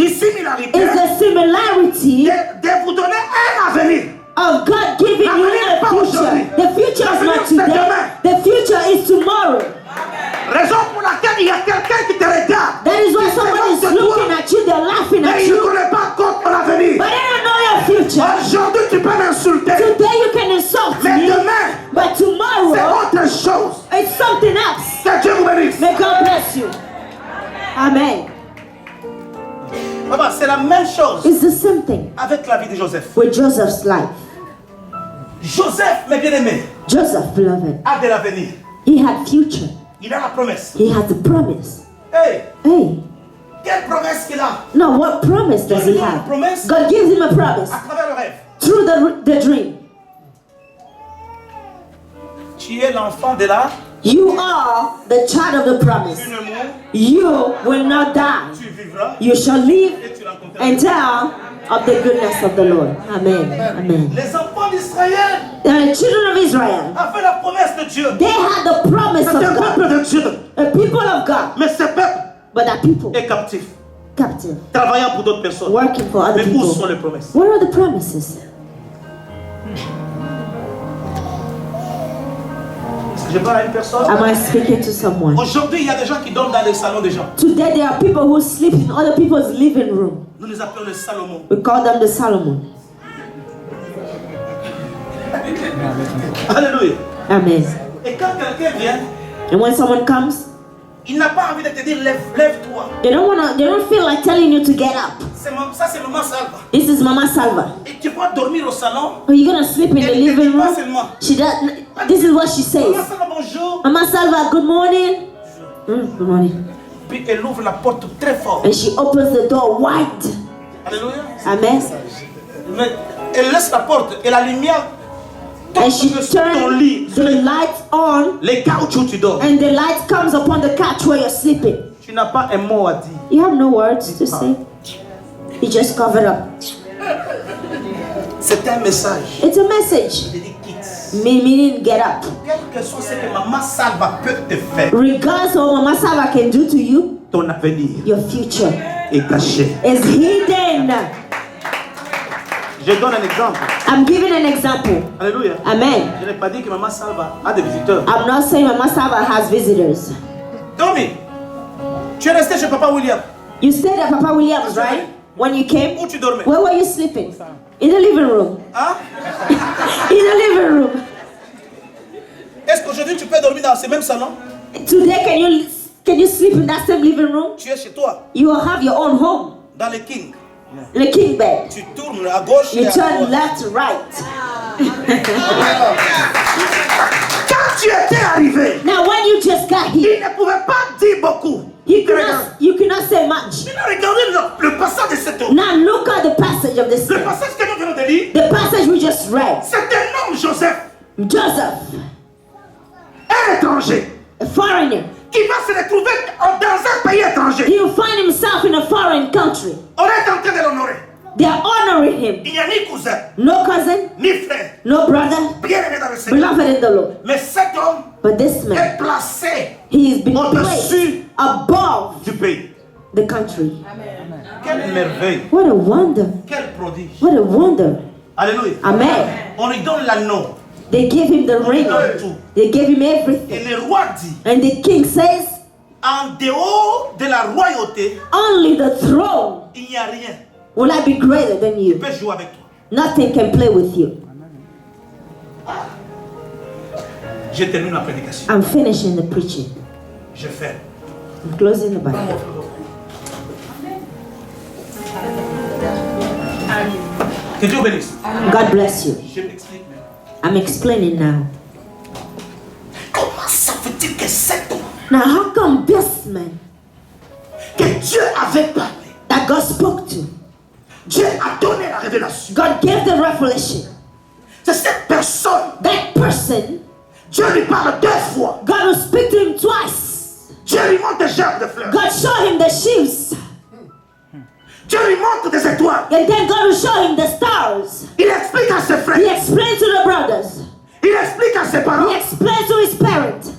Speaker 3: It's the similarity
Speaker 1: de vous donner un avenir.
Speaker 3: of God giving you a future. The future is not today. The future is tomorrow.
Speaker 1: Raison pour laquelle il y a quelqu'un qui te regarde.
Speaker 3: That is why someone is looking at you, they're laughing at
Speaker 1: Mais il ne
Speaker 3: you,
Speaker 1: connaît pas encore ton avenir.
Speaker 3: but they don't know your future.
Speaker 1: Aujourd'hui, tu peux m'insulter.
Speaker 3: Today you can insult
Speaker 1: Mais
Speaker 3: me,
Speaker 1: demain,
Speaker 3: but
Speaker 1: c'est
Speaker 3: tomorrow
Speaker 1: autre chose.
Speaker 3: it's something else.
Speaker 1: Que Dieu vous bénisse.
Speaker 3: May God bless you. Amen.
Speaker 1: Papa, c'est la même chose
Speaker 3: It's the same thing
Speaker 1: avec la vie de Joseph.
Speaker 3: with Joseph's life.
Speaker 1: Joseph, mes bien-aimés,
Speaker 3: Joseph, beloved,
Speaker 1: a de l'avenir.
Speaker 3: he had future.
Speaker 1: Il a la promesse.
Speaker 3: He had the promise.
Speaker 1: Hey,
Speaker 3: Hey,
Speaker 1: quelle promesse qu'il a
Speaker 3: now what promise does he have? God gives him a promise
Speaker 1: à travers le rêve.
Speaker 3: through the dream.
Speaker 1: Tu es l'enfant de la.
Speaker 3: You are the child of the promise.
Speaker 1: Tu ne mourras,
Speaker 3: You will not die.
Speaker 1: tu vivras
Speaker 3: You shall live
Speaker 1: et tu rencontreras.
Speaker 3: and tell of the goodness of the Lord. Amen. Amen.
Speaker 1: Les enfants d'Israël
Speaker 3: The children of Israel,
Speaker 1: avaient la promesse de Dieu.
Speaker 3: they had the promise
Speaker 1: C'est
Speaker 3: of
Speaker 1: un
Speaker 3: God.
Speaker 1: peuple de Dieu.
Speaker 3: The people of God,
Speaker 1: Mais ce peuple
Speaker 3: but that people
Speaker 1: est captif,
Speaker 3: captive,
Speaker 1: travaillant pour d'autres personnes.
Speaker 3: working for other
Speaker 1: Mais où sont
Speaker 3: people.
Speaker 1: les promesses?
Speaker 3: Where are the promises?
Speaker 1: Est-ce que je parle à une personne?
Speaker 3: Am I speaking to someone?
Speaker 1: Aujourd'hui, il y a des gens qui dorment dans les salons des gens.
Speaker 3: Today there are people who sleep in other people's living room.
Speaker 1: Nous les appelons les Salomon.
Speaker 3: We call them the Solomon.
Speaker 1: Alléluia.
Speaker 3: Amen.
Speaker 1: Et quand quelqu'un vient,
Speaker 3: And when someone comes,
Speaker 1: il n'a pas envie de te dire lève-toi.
Speaker 3: they don't feel like telling you to get up.
Speaker 1: Ça, c'est maman Salva.
Speaker 3: This is Mama Salva.
Speaker 1: Et tu peux dormir au salon.
Speaker 3: Are you gonna sleep in the
Speaker 1: Elle ne te dit
Speaker 3: living
Speaker 1: pas
Speaker 3: room?
Speaker 1: seulement.
Speaker 3: She does. This is what she
Speaker 1: Maman
Speaker 3: says.
Speaker 1: Salva, bonjour.
Speaker 3: Mama Salva, good morning. Good morning.
Speaker 1: Puis elle ouvre la porte très fort.
Speaker 3: And she opens the door wide.
Speaker 1: Alléluia.
Speaker 3: Amen.
Speaker 1: Mais elle laisse la porte et la lumière
Speaker 3: And she
Speaker 1: tombe sur ton
Speaker 3: turns
Speaker 1: lit, sur
Speaker 3: the lights on,
Speaker 1: les couches où tu dors.
Speaker 3: and the light comes upon the couch where you're sleeping.
Speaker 1: Tu n'as pas un mot à dire.
Speaker 3: You have no words to say. You just cover up.
Speaker 1: C'est un message.
Speaker 3: It's a message.
Speaker 1: Il dit quitte.
Speaker 3: Meaning get up.
Speaker 1: Quel que soit ce que maman Salva peut te faire,
Speaker 3: Regardless of what Mama Salva can do to you,
Speaker 1: ton avenir
Speaker 3: your future
Speaker 1: est caché.
Speaker 3: is hidden.
Speaker 1: Je donne un exemple.
Speaker 3: I'm giving an example.
Speaker 1: Alléluia.
Speaker 3: Amen.
Speaker 1: Je n'ai pas dit que maman Salva a des visiteurs.
Speaker 3: I'm not saying Mama Salva has visitors.
Speaker 1: Tommy, tu es resté chez Papa William.
Speaker 3: You stayed at Papa Williams, right? When you came?
Speaker 1: Où tu dormais?
Speaker 3: Where were you sleeping? In the living room.
Speaker 1: Hein?
Speaker 3: In the living room.
Speaker 1: Est-ce qu'aujourd'hui tu peux dormir dans ce même salon?
Speaker 3: Today, can you sleep in that same living room?
Speaker 1: Tu es chez toi,
Speaker 3: You will have your own home.
Speaker 1: dans le king.
Speaker 3: In a king bed.
Speaker 1: Tu tournes à gauche et
Speaker 3: You
Speaker 1: à
Speaker 3: turn
Speaker 1: droite.
Speaker 3: left, right.
Speaker 1: Quand tu étais arrivé,
Speaker 3: Now, when you just got here,
Speaker 1: il ne pouvait pas dire beaucoup.
Speaker 3: you cannot say much.
Speaker 1: Il a regardé le passage de cette eau.
Speaker 3: Now, look at the passage of this.
Speaker 1: Le passage que nous venons de lire,
Speaker 3: The passage we just read.
Speaker 1: c'est un homme, Joseph,
Speaker 3: Joseph,
Speaker 1: un étranger,
Speaker 3: a foreigner.
Speaker 1: qui va se retrouver dans un pays étranger.
Speaker 3: He'll find himself in a foreign country.
Speaker 1: On est en train de l'honorer.
Speaker 3: They are honoring him.
Speaker 1: Il n'y a ni cousin,
Speaker 3: No cousin,
Speaker 1: ni frère,
Speaker 3: no brother,
Speaker 1: bien aimé dans le Seigneur.
Speaker 3: beloved in the Lord.
Speaker 1: Mais cet homme
Speaker 3: But this man,
Speaker 1: est placé
Speaker 3: he is being
Speaker 1: au-dessus
Speaker 3: placed above
Speaker 1: du pays.
Speaker 3: the country.
Speaker 1: Quelle merveille,
Speaker 3: What a wonder.
Speaker 1: quel prodige.
Speaker 3: What a wonder.
Speaker 1: Alléluia.
Speaker 3: Amen.
Speaker 1: On lui donne l'anneau.
Speaker 3: They gave him the ring. They gave him everything.
Speaker 1: Et le roi dit,
Speaker 3: And the king says,
Speaker 1: en dehors de la royauté,
Speaker 3: only the throne
Speaker 1: il n'y a rien
Speaker 3: will I be greater than
Speaker 1: qui
Speaker 3: you.
Speaker 1: peut jouer avec toi.
Speaker 3: Nothing can play with you.
Speaker 1: Je termine ma prédication.
Speaker 3: I'm finishing the preaching.
Speaker 1: Je ferme.
Speaker 3: I'm closing the Bible.
Speaker 1: Que Dieu bénisse.
Speaker 3: God bless you.
Speaker 1: Je m'explique.
Speaker 3: I'm explaining now.
Speaker 1: Comment ça fait-il que cet homme
Speaker 3: Now, how come this man
Speaker 1: que Dieu avait parlé,
Speaker 3: that God spoke to,
Speaker 1: Dieu a donné la révélation,
Speaker 3: God gave the revelation,
Speaker 1: c'est cette personne,
Speaker 3: that person,
Speaker 1: Dieu lui parle 2 fois.
Speaker 3: God will speak to him twice.
Speaker 1: Dieu lui montre des gerbes de fleurs.
Speaker 3: God show him the sheaves,
Speaker 1: Dieu lui montre des étoiles.
Speaker 3: and then God will show him the stars.
Speaker 1: Il explique à ses frères.
Speaker 3: He explained to the brothers.
Speaker 1: Il explique à ses parents.
Speaker 3: He explained to his parents.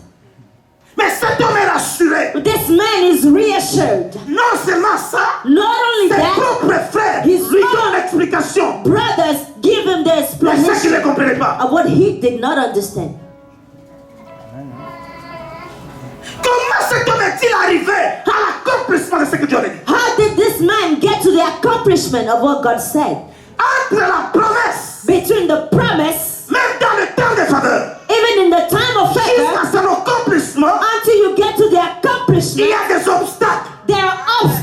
Speaker 1: Mais cet homme est rassuré.
Speaker 3: But this man is reassured.
Speaker 1: Non seulement ça,
Speaker 3: Not only
Speaker 1: ses
Speaker 3: that,
Speaker 1: propres frères
Speaker 3: his
Speaker 1: lui
Speaker 3: own
Speaker 1: donnent l'explication.
Speaker 3: brothers give him the
Speaker 1: Mais ça qu'il ne
Speaker 3: explanation
Speaker 1: comprenait pas.
Speaker 3: of what he did not understand.
Speaker 1: Comment cet homme est-il arrivé à l'accomplissement de ce que Dieu a dit?
Speaker 3: How did this man get to the accomplishment of what God said?
Speaker 1: Entre la promesse,
Speaker 3: Between the promise,
Speaker 1: même dans le temps de faveur,
Speaker 3: even in the time of favor,
Speaker 1: jusqu'à son accomplissement,
Speaker 3: until you get to the
Speaker 1: il
Speaker 3: accomplishment,
Speaker 1: y a des obstacles,
Speaker 3: there are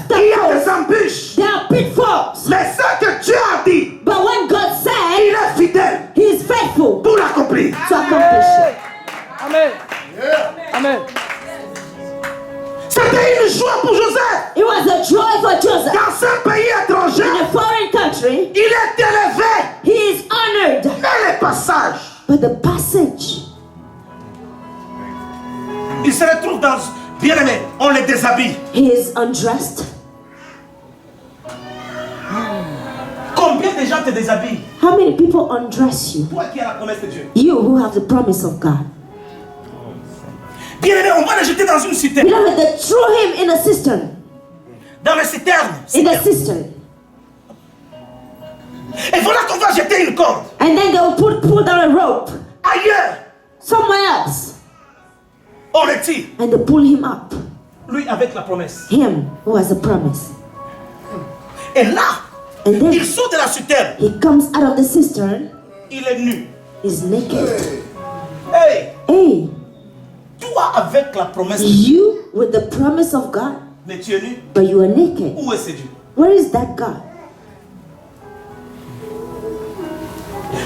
Speaker 1: il y a
Speaker 3: obstacles,
Speaker 1: des embûches.
Speaker 3: there are pitfalls.
Speaker 1: Mais ce que Dieu a dit,
Speaker 3: But when God
Speaker 1: il
Speaker 3: said,
Speaker 1: est fidèle
Speaker 3: He is faithful
Speaker 1: pour l'accomplir.
Speaker 3: to accomplish it.
Speaker 4: Amen. Amen.
Speaker 1: C'était une joie pour Joseph.
Speaker 3: It was a joy for Joseph.
Speaker 1: Dans un pays étranger,
Speaker 3: In a foreign country,
Speaker 1: il est élevé.
Speaker 3: he is honored.
Speaker 1: Mais les passages,
Speaker 3: But the passage,
Speaker 1: il se retrouve dans... Bien aimé, on les déshabille.
Speaker 3: he is undressed.
Speaker 1: Combien de gens te déshabillent?
Speaker 3: How many people undress you?
Speaker 1: Toi qui as la promesse de Dieu.
Speaker 3: You who have the promise of God.
Speaker 1: Bien aimé, on va le jeter dans une citerne.
Speaker 3: Beloved, they threw him in a cistern.
Speaker 1: Dans les citernes.
Speaker 3: In a cistern.
Speaker 1: Et voilà qu'on va jeter une corde.
Speaker 3: And then they will pull down a rope
Speaker 1: Ailleurs,
Speaker 3: somewhere else.
Speaker 1: on le tire.
Speaker 3: And they pull him up.
Speaker 1: Lui avec la promesse.
Speaker 3: Him who has a promise.
Speaker 1: Et là,
Speaker 3: And then
Speaker 1: il sort de la citerne.
Speaker 3: he comes out of the cistern.
Speaker 1: Il est nu.
Speaker 3: He's naked.
Speaker 1: Hey,
Speaker 3: Hey,
Speaker 1: toi avec la promesse de Dieu.
Speaker 3: you with the promise of God,
Speaker 1: Mais tu es nu.
Speaker 3: but you are naked.
Speaker 1: Où est ce Dieu?
Speaker 3: Where is that God?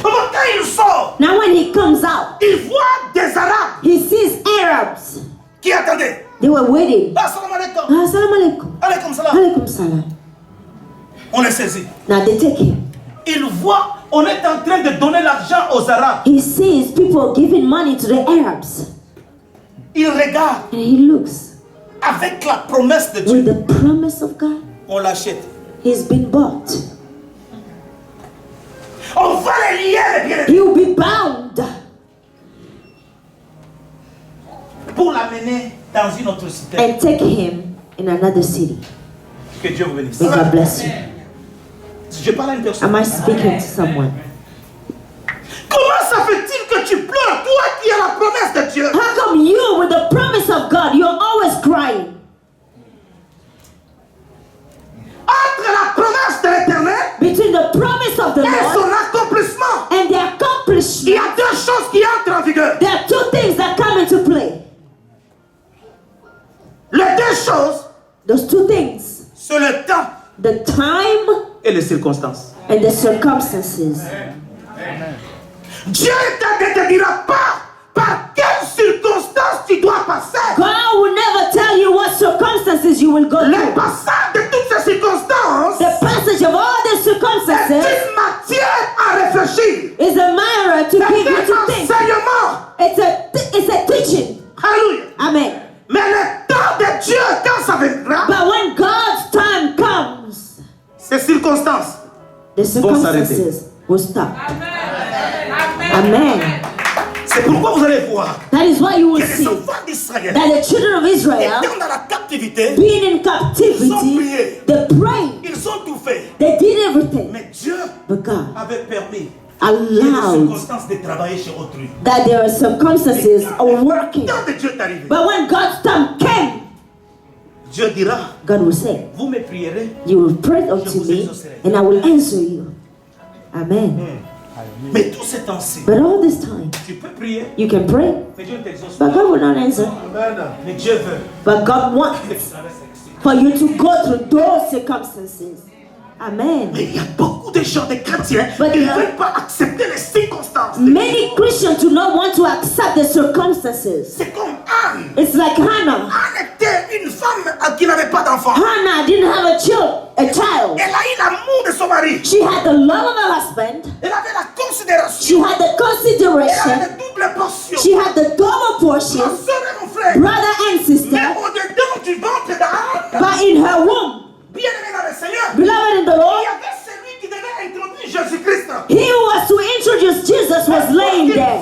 Speaker 1: Comment quand il sort,
Speaker 3: Now when he comes out,
Speaker 1: il voit des Arabes
Speaker 3: he sees Arabs.
Speaker 1: qui attendaient.
Speaker 3: They were waiting.
Speaker 1: Assalamu alaikum.
Speaker 3: Assalamu alaikum.
Speaker 1: Alaikum salam.
Speaker 3: Alaikum salam.
Speaker 1: On les saisit.
Speaker 3: Now they take him.
Speaker 1: Il voit, on est en train de donner l'argent aux Arabes.
Speaker 3: He sees people giving money to the Arabs.
Speaker 1: Il regarde
Speaker 3: And he looks.
Speaker 1: avec la promesse de Dieu.
Speaker 3: With the promise of God,
Speaker 1: On l'achète.
Speaker 3: he's been bought.
Speaker 1: On va les lier, bien
Speaker 3: He will be bound
Speaker 1: pour l'amener dans une autre cité.
Speaker 3: and take him in another city.
Speaker 1: Que Dieu vous bénisse.
Speaker 3: May God bless you.
Speaker 1: Je parle à une personne.
Speaker 3: Am I speaking to someone?
Speaker 1: Comment ça fait-il que tu pleures, toi qui as la promesse de Dieu?
Speaker 3: How come you, with the promise of God, you're always crying?
Speaker 1: Entre la promesse de l'Éternel
Speaker 3: Between the promise of the
Speaker 1: et
Speaker 3: Lord
Speaker 1: son accomplissement,
Speaker 3: and the
Speaker 1: il y
Speaker 3: accomplishment,
Speaker 1: a 2 choses qui entrent en vigueur.
Speaker 3: there are 2 things that come into play.
Speaker 1: Les 2 choses,
Speaker 3: Those 2 things,
Speaker 1: c'est le temps
Speaker 3: the time
Speaker 1: et les circonstances.
Speaker 3: and the circumstances.
Speaker 1: Dieu ne te dira pas par quelles circonstances tu dois passer.
Speaker 3: God will never tell you what circumstances you will go
Speaker 1: Le
Speaker 3: through.
Speaker 1: passage de toutes ces circonstances
Speaker 3: The passage of all the
Speaker 1: est
Speaker 3: circumstances
Speaker 1: une matière à réfléchir.
Speaker 3: is a mirror to give you
Speaker 1: C'est
Speaker 3: to
Speaker 1: un
Speaker 3: think.
Speaker 1: enseignement.
Speaker 3: It's a teaching.
Speaker 1: Alléluia.
Speaker 3: Amen.
Speaker 1: Mais le temps de Dieu, quand ça viendra,
Speaker 3: But when God's time comes,
Speaker 1: ces circonstances,
Speaker 3: the circumstances will stop. Amen.
Speaker 1: c'est pourquoi vous allez voir
Speaker 3: That is why you will
Speaker 1: que les
Speaker 3: see
Speaker 1: enfants d'Israël,
Speaker 3: that the children of Israel,
Speaker 1: étant dans la captivité,
Speaker 3: being in captivity, they prayed,
Speaker 1: ils ont tout fait.
Speaker 3: they did everything.
Speaker 1: Mais Dieu
Speaker 3: But God
Speaker 1: avait permis qu'il y ait des
Speaker 3: allowed
Speaker 1: circonstances de travailler chez autrui.
Speaker 3: that there are circumstances of working.
Speaker 1: Le temps de Dieu est arrivé.
Speaker 3: But when God's time came,
Speaker 1: Dieu dira,
Speaker 3: God will say,
Speaker 1: vous me prierez.
Speaker 3: you will pray unto me and I will answer you. Amen.
Speaker 1: Mais tout ce temps-ci,
Speaker 3: But all this time,
Speaker 1: tu peux prier,
Speaker 3: you can pray,
Speaker 1: mais Dieu ne t'exauce
Speaker 3: but
Speaker 1: pas.
Speaker 3: God will not answer.
Speaker 1: Mais Dieu veut.
Speaker 3: But God wants for you to go through those circumstances. Amen.
Speaker 1: Mais il y a beaucoup de gens, des chrétiens,
Speaker 3: But
Speaker 1: qui ne
Speaker 3: there are
Speaker 1: veulent pas accepter les circonstances.
Speaker 3: many Christians do not want to accept the circumstances.
Speaker 1: C'est comme Anne.
Speaker 3: It's like Hannah.
Speaker 1: Anne était une femme qui n'avait pas d'enfant.
Speaker 3: Hannah didn't have a child.
Speaker 1: Elle a eu l'amour de son mari.
Speaker 3: She had the love of her husband.
Speaker 1: Elle avait la considération.
Speaker 3: She had the
Speaker 1: Elle avait
Speaker 3: consideration.
Speaker 1: la double portion.
Speaker 3: She had the double
Speaker 1: Ma
Speaker 3: portion,
Speaker 1: soeur et mon frère.
Speaker 3: brother and sister.
Speaker 1: Mais au-dedans du ventre d'Anne,
Speaker 3: But in her womb,
Speaker 1: bien-aimé dans le Seigneur,
Speaker 3: beloved in the
Speaker 1: il
Speaker 3: Lord,
Speaker 1: y avait celui qui devait introduire Jésus-Christ.
Speaker 3: he who was to introduce Jesus was laying there.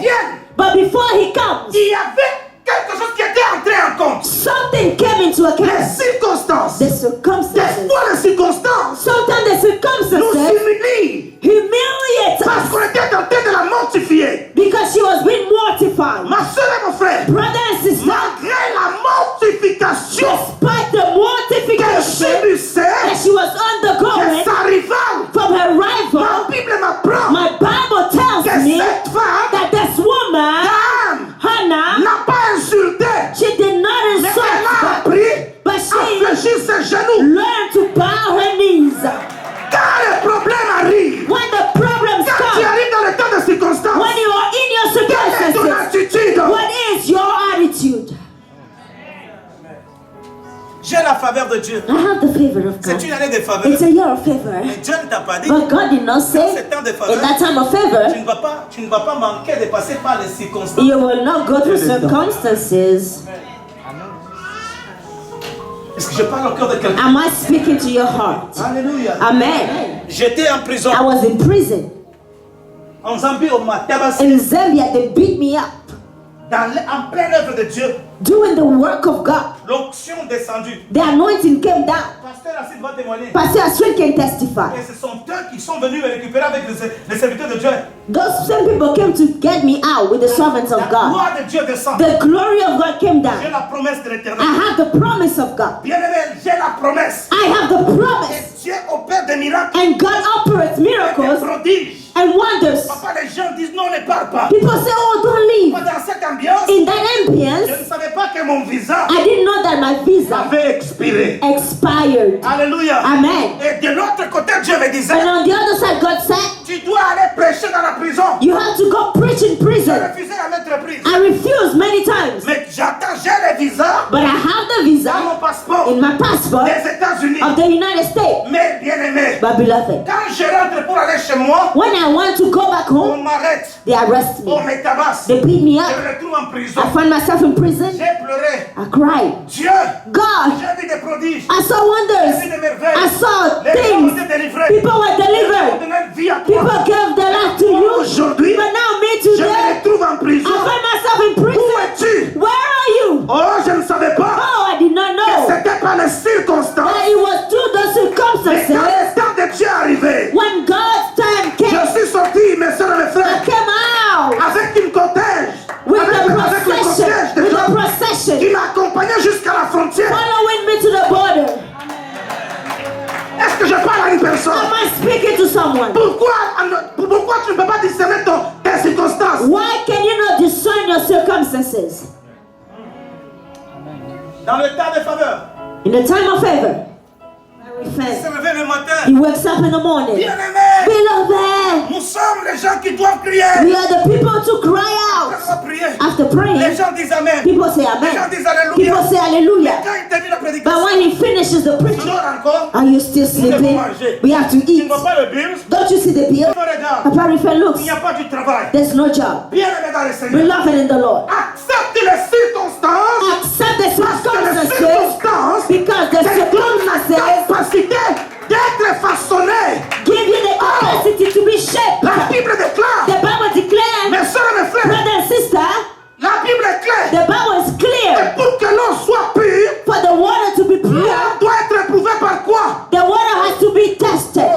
Speaker 3: But before he comes,
Speaker 1: Il y avait quelque chose qui était entré en compte.
Speaker 3: something came into
Speaker 1: Les
Speaker 3: account.
Speaker 1: circonstances.
Speaker 3: The
Speaker 1: Des
Speaker 3: circumstances.
Speaker 1: fois, les circonstances
Speaker 3: Sometimes the
Speaker 1: nous
Speaker 3: circumstances
Speaker 1: humilient.
Speaker 3: humiliate
Speaker 1: Parce
Speaker 3: us
Speaker 1: qu'on était en train de la mortifier.
Speaker 3: because she was being mortified.
Speaker 1: Ma soeur et mon frère,
Speaker 3: Brother and sister,
Speaker 1: malgré la mortification
Speaker 3: despite the
Speaker 1: qu'elle
Speaker 3: mortification that
Speaker 1: subissait,
Speaker 3: she was
Speaker 1: que
Speaker 3: undergoing
Speaker 1: sa rivale,
Speaker 3: from her
Speaker 1: ma
Speaker 3: rival,
Speaker 1: Bible m'apprend
Speaker 3: my Bible tells
Speaker 1: que
Speaker 3: me
Speaker 1: cette femme,
Speaker 3: that this woman,
Speaker 1: Anne,
Speaker 3: Hannah,
Speaker 1: n'a pas insulté,
Speaker 3: she did not
Speaker 1: mais
Speaker 3: insult,
Speaker 1: elle a appris
Speaker 3: but
Speaker 1: à
Speaker 3: she
Speaker 1: fléchir ses genoux.
Speaker 3: learned to bow her knees.
Speaker 1: Quand les problèmes arrivent,
Speaker 3: When the problems
Speaker 1: quand tu
Speaker 3: come,
Speaker 1: arrives dans le temps de circonstances,
Speaker 3: when you are in your
Speaker 1: quelle est ton
Speaker 3: circumstances,
Speaker 1: attitude?
Speaker 3: what is your attitude?
Speaker 1: J'ai la faveur de Dieu.
Speaker 3: I have the favor of
Speaker 1: C'est
Speaker 3: God.
Speaker 1: une année de faveur.
Speaker 3: It's a year of favor.
Speaker 1: Mais Dieu ne t'a pas dit.
Speaker 3: But God did not say
Speaker 1: Dans ce temps de faveur,
Speaker 3: in that time of favor,
Speaker 1: tu ne vas pas manquer de passer par les circonstances.
Speaker 3: you will not go through circumstances.
Speaker 1: Est-ce que je parle au cœur de quelqu'un?
Speaker 3: Am I speaking to your heart?
Speaker 1: Alléluia.
Speaker 3: Amen.
Speaker 1: J'étais en prison.
Speaker 3: I was in prison.
Speaker 1: En Zambie, on m'a tabassé.
Speaker 3: In Zambia, they beat me up.
Speaker 1: En pleine œuvre de Dieu.
Speaker 3: Doing the work of God.
Speaker 1: L'onction descendue.
Speaker 3: The anointing came down.
Speaker 1: Pasteur Assis va témoigner.
Speaker 3: Pastor Aswin can testify.
Speaker 1: Et ce sont eux qui sont venus me récupérer avec les serviteurs de Dieu.
Speaker 3: Those same people came to get me out with the servants
Speaker 1: La
Speaker 3: of God.
Speaker 1: gloire de Dieu descend.
Speaker 3: The glory of God came
Speaker 1: J'ai
Speaker 3: down.
Speaker 1: la promesse de
Speaker 3: I
Speaker 1: l'éternel.
Speaker 3: have the promise of God.
Speaker 1: Bien-aimé, j'ai la promesse.
Speaker 3: I have the promise.
Speaker 1: Dieu opère des miracles,
Speaker 3: And God operates
Speaker 1: des
Speaker 3: miracles
Speaker 1: prodiges.
Speaker 3: and wonders.
Speaker 1: Papa, les gens disent non, ne parle pas.
Speaker 3: People say, oh, don't leave.
Speaker 1: Dans cette ambiance,
Speaker 3: In that
Speaker 1: je
Speaker 3: ambience,
Speaker 1: ne savais pas que mon visa
Speaker 3: I didn't know that my visa
Speaker 1: avait expiré.
Speaker 3: expired.
Speaker 1: Alléluia.
Speaker 3: Amen.
Speaker 1: Et de l'autre côté, Dieu me disait,
Speaker 3: And on the other side, God said,
Speaker 1: tu dois aller prêcher dans la prison.
Speaker 3: you have to go preach in
Speaker 1: J'ai
Speaker 3: prison.
Speaker 1: refusé à mettre prise.
Speaker 3: I refused many times.
Speaker 1: Mais j'attends, j'ai le visa
Speaker 3: But I have the
Speaker 1: dans
Speaker 3: visa
Speaker 1: mon passeport
Speaker 3: in my passport
Speaker 1: des États-Unis.
Speaker 3: of the United States.
Speaker 1: Mais bien aimé,
Speaker 3: But beloved,
Speaker 1: quand je rentre pour aller chez moi,
Speaker 3: when I want to go back
Speaker 1: on
Speaker 3: home,
Speaker 1: m'arrête,
Speaker 3: they arrest
Speaker 1: on
Speaker 3: me.
Speaker 1: me tabasse.
Speaker 3: They beat me
Speaker 1: Je
Speaker 3: up.
Speaker 1: me retrouve en prison.
Speaker 3: I find myself in prison.
Speaker 1: J'ai pleuré.
Speaker 3: I cried.
Speaker 1: Dieu,
Speaker 3: God,
Speaker 1: j'ai vu des prodiges.
Speaker 3: I saw
Speaker 1: J'ai vu
Speaker 3: wonders.
Speaker 1: des merveilles.
Speaker 3: I saw
Speaker 1: Les gens ont
Speaker 3: things.
Speaker 1: été délivrés.
Speaker 3: People were
Speaker 1: On
Speaker 3: delivered.
Speaker 1: donnait vie à toi.
Speaker 3: People gave their life to you.
Speaker 1: Aujourd'hui,
Speaker 3: But now me
Speaker 1: je me
Speaker 3: today,
Speaker 1: retrouve en prison.
Speaker 3: I find myself in
Speaker 1: Où
Speaker 3: prison.
Speaker 1: es-tu?
Speaker 3: Where are you?
Speaker 1: Oh, je ne savais pas
Speaker 3: Oh, I did not
Speaker 1: que
Speaker 3: know
Speaker 1: c'était pas les circonstances.
Speaker 3: that it was through the
Speaker 1: Mais quand
Speaker 3: circumstances.
Speaker 1: le temps de Dieu est arrivé,
Speaker 3: When God's time came,
Speaker 1: je suis sorti, mes soeurs et mes
Speaker 3: I
Speaker 1: frères,
Speaker 3: came out
Speaker 1: avec une cortège,
Speaker 3: with
Speaker 1: avec
Speaker 3: the
Speaker 1: le cortège
Speaker 3: procession,
Speaker 1: de
Speaker 3: with the
Speaker 1: gens qui
Speaker 3: procession,
Speaker 1: m'accompagnaient jusqu'à la frontière.
Speaker 3: following me to the border.
Speaker 1: Est-ce que je parle à une personne?
Speaker 3: Am I speaking to someone?
Speaker 1: Pourquoi tu ne peux pas discerner tes circonstances?
Speaker 3: Why can you not discern your circumstances?
Speaker 1: Dans le temps de faveur,
Speaker 3: In the time of favor,
Speaker 1: il se réveille le matin.
Speaker 3: he wakes up in the morning.
Speaker 1: Bien-aimé,
Speaker 3: Beloved,
Speaker 1: nous sommes les gens qui doivent crier.
Speaker 3: we are the people to cry out.
Speaker 1: On va prier.
Speaker 3: After
Speaker 1: Les
Speaker 3: praying,
Speaker 1: gens disent Amen.
Speaker 3: people say
Speaker 1: Les gens
Speaker 3: amen.
Speaker 1: disent Alléluia.
Speaker 3: People say hallelujah.
Speaker 1: Quand il termine la
Speaker 3: But
Speaker 1: prédication,
Speaker 3: when he finishes the
Speaker 1: tu
Speaker 3: preaching,
Speaker 1: dors encore.
Speaker 3: are you still sleeping? We have to
Speaker 1: Tu
Speaker 3: eat.
Speaker 1: ne vois pas le bill.
Speaker 3: Don't you see the bill?
Speaker 1: Regarde,
Speaker 3: Papa Rifa
Speaker 1: il
Speaker 3: looks.
Speaker 1: n'y a pas du travail.
Speaker 3: There's no job.
Speaker 1: Bien-aimé dans le Seigneur.
Speaker 3: Beloved in the Lord.
Speaker 1: Accepte les circonstances.
Speaker 3: Accept the
Speaker 1: Parce que les
Speaker 3: circumstances
Speaker 1: circonstances,
Speaker 3: because the
Speaker 1: c'est comme la
Speaker 3: circumstances
Speaker 1: capacité d'être façonné.
Speaker 3: give you the capacity to be shaped.
Speaker 1: La Bible déclare,
Speaker 3: The Bible declares,
Speaker 1: mes soeurs et mes frères,
Speaker 3: brother and sister,
Speaker 1: la Bible est claire.
Speaker 3: the Bible is
Speaker 1: Et
Speaker 3: clear.
Speaker 1: pour que l'eau soit pure,
Speaker 3: For the water to be pure,
Speaker 1: l'eau doit être éprouvée par quoi?
Speaker 3: the water has to be tested.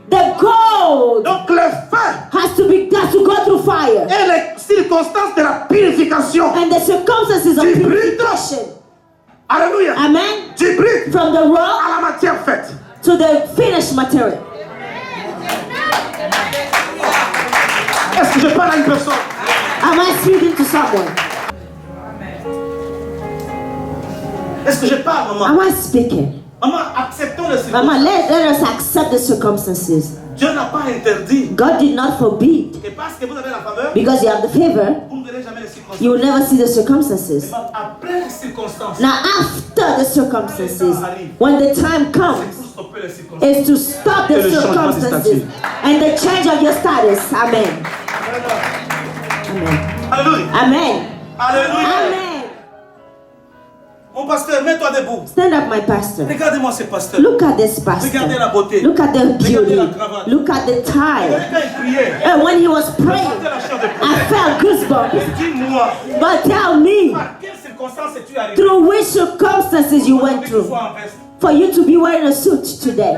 Speaker 3: The gold
Speaker 1: Donc le feu
Speaker 3: has to go through fire.
Speaker 1: et les circonstances de la purification.
Speaker 3: And the circumstances of
Speaker 1: Du brut.
Speaker 3: purification.
Speaker 1: Alléluia.
Speaker 3: Amen.
Speaker 1: Du brut
Speaker 3: From the raw
Speaker 1: à la matière faite.
Speaker 3: to the finished material.
Speaker 1: Est-ce que je parle à une personne?
Speaker 3: Am I speaking to someone?
Speaker 1: Est-ce que je parle, maman?
Speaker 3: Am I speaking?
Speaker 1: Maman, acceptons les
Speaker 3: Mama,
Speaker 1: circonstances.
Speaker 3: let us accept the circumstances.
Speaker 1: Dieu n'a pas interdit.
Speaker 3: God did not forbid.
Speaker 1: Et parce que vous avez la faveur,
Speaker 3: Because you have the favor,
Speaker 1: vous ne verrez jamais les circonstances.
Speaker 3: you will never see the circumstances.
Speaker 1: Mais après les circonstances,
Speaker 3: Now, after the circumstances, when the time
Speaker 1: c'est
Speaker 3: comes,
Speaker 1: pour stopper les circonstances.
Speaker 3: is to stop the
Speaker 1: Et le changement de
Speaker 3: circumstances
Speaker 1: statut.
Speaker 3: and the change of your status. Amen. Amen.
Speaker 1: Alléluia.
Speaker 3: Amen.
Speaker 1: Alléluia.
Speaker 3: Amen.
Speaker 1: Mon pasteur, mets-toi debout.
Speaker 3: Stand up, my pastor.
Speaker 1: Regardez-moi ce pasteur.
Speaker 3: Look at this pastor.
Speaker 1: Regardez la beauté.
Speaker 3: Look at the beauty.
Speaker 1: Regardez la cravate.
Speaker 3: Look at the tie.
Speaker 1: Regardez quand il priait.
Speaker 3: And when he was
Speaker 1: Je
Speaker 3: praying,
Speaker 1: sentais la chair de
Speaker 3: I
Speaker 1: poule.
Speaker 3: felt goosebumps.
Speaker 1: Dis-moi,
Speaker 3: But tell me,
Speaker 1: par quelles circonstances es-tu arrivé?
Speaker 3: through which circumstances you went
Speaker 1: Tu
Speaker 3: through
Speaker 1: sois en veste.
Speaker 3: for you to be wearing a suit today.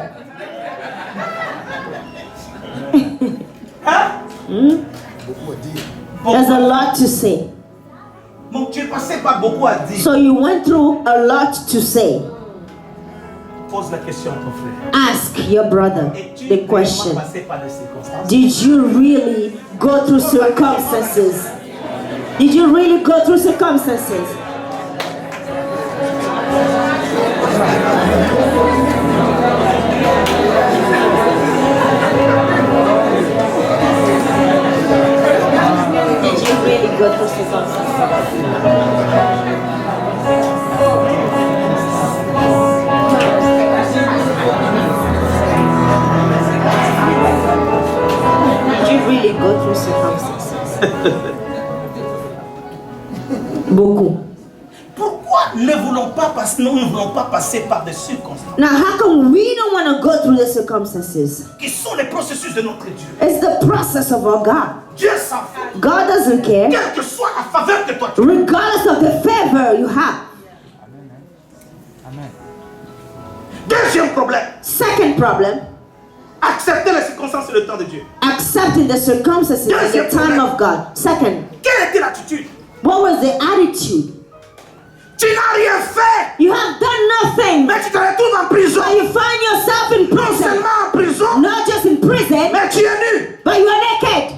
Speaker 1: Hein?
Speaker 3: There's a lot to say.
Speaker 1: Donc tu es passé par beaucoup à dire.
Speaker 3: So you went through a lot to say.
Speaker 1: Pose la question à ton frère.
Speaker 3: Ask your brother
Speaker 1: Es-tu
Speaker 3: the question.
Speaker 1: vraiment passé par des circonstances?
Speaker 3: Did you really go through circumstances? Did you really go through circumstances? Did you really go through circumstances? Did you really go through circumstances? Beaucoup.
Speaker 1: Pourquoi ne voulons pas passer, nous ne voulons pas passer par des circonstances
Speaker 3: Now, how come we don't want to go through the circumstances?
Speaker 1: qui sont les processus de notre Dieu?
Speaker 3: It's the process of our God.
Speaker 1: Dieu s'en fout.
Speaker 3: God doesn't care,
Speaker 1: Quelle que soit la faveur que toi tu as.
Speaker 3: regardless of the favor you have.
Speaker 1: Deuxième problème,
Speaker 3: Second problem,
Speaker 1: accepter les circonstances et le temps de Dieu.
Speaker 3: accepting the circumstances at the time of God. Second,
Speaker 1: Quelle était l'attitude?
Speaker 3: what was the attitude?
Speaker 1: Tu n'as rien fait,
Speaker 3: You have done nothing,
Speaker 1: mais tu te retrouves en prison.
Speaker 3: but you find yourself in
Speaker 1: Non
Speaker 3: prison.
Speaker 1: seulement en prison,
Speaker 3: Not just in prison,
Speaker 1: mais tu es nu.
Speaker 3: but you are naked.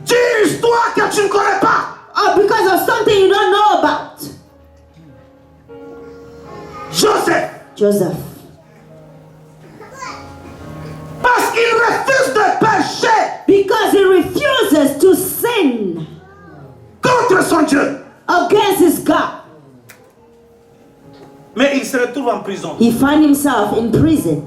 Speaker 1: Dis une histoire que tu ne connais pas.
Speaker 3: Or because of something you don't know about.
Speaker 1: Joseph,
Speaker 3: Joseph.
Speaker 1: parce qu'il refuse de pécher
Speaker 3: Because he refuses to sin
Speaker 1: contre son Dieu.
Speaker 3: against his God.
Speaker 1: Mais il se retrouve en prison.
Speaker 3: He found himself in prison.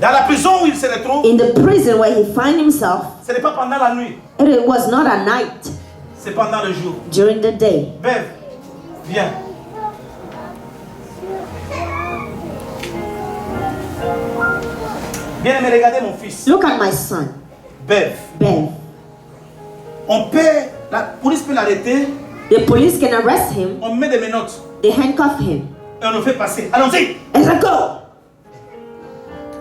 Speaker 1: Dans la prison où il se retrouve,
Speaker 3: In the prison where he found himself,
Speaker 1: ce n'est pas pendant la nuit,
Speaker 3: it was not at night,
Speaker 1: c'est pendant le jour.
Speaker 3: during the day.
Speaker 1: Bev, viens. Bien aimé, regardez mon fils.
Speaker 3: Look at my son,
Speaker 1: Bev.
Speaker 3: Ben.
Speaker 1: La police peut l'arrêter,
Speaker 3: The police can arrest him,
Speaker 1: on met des menottes
Speaker 3: they handcuff him,
Speaker 1: et on le fait passer. Allons-y.
Speaker 3: and let go.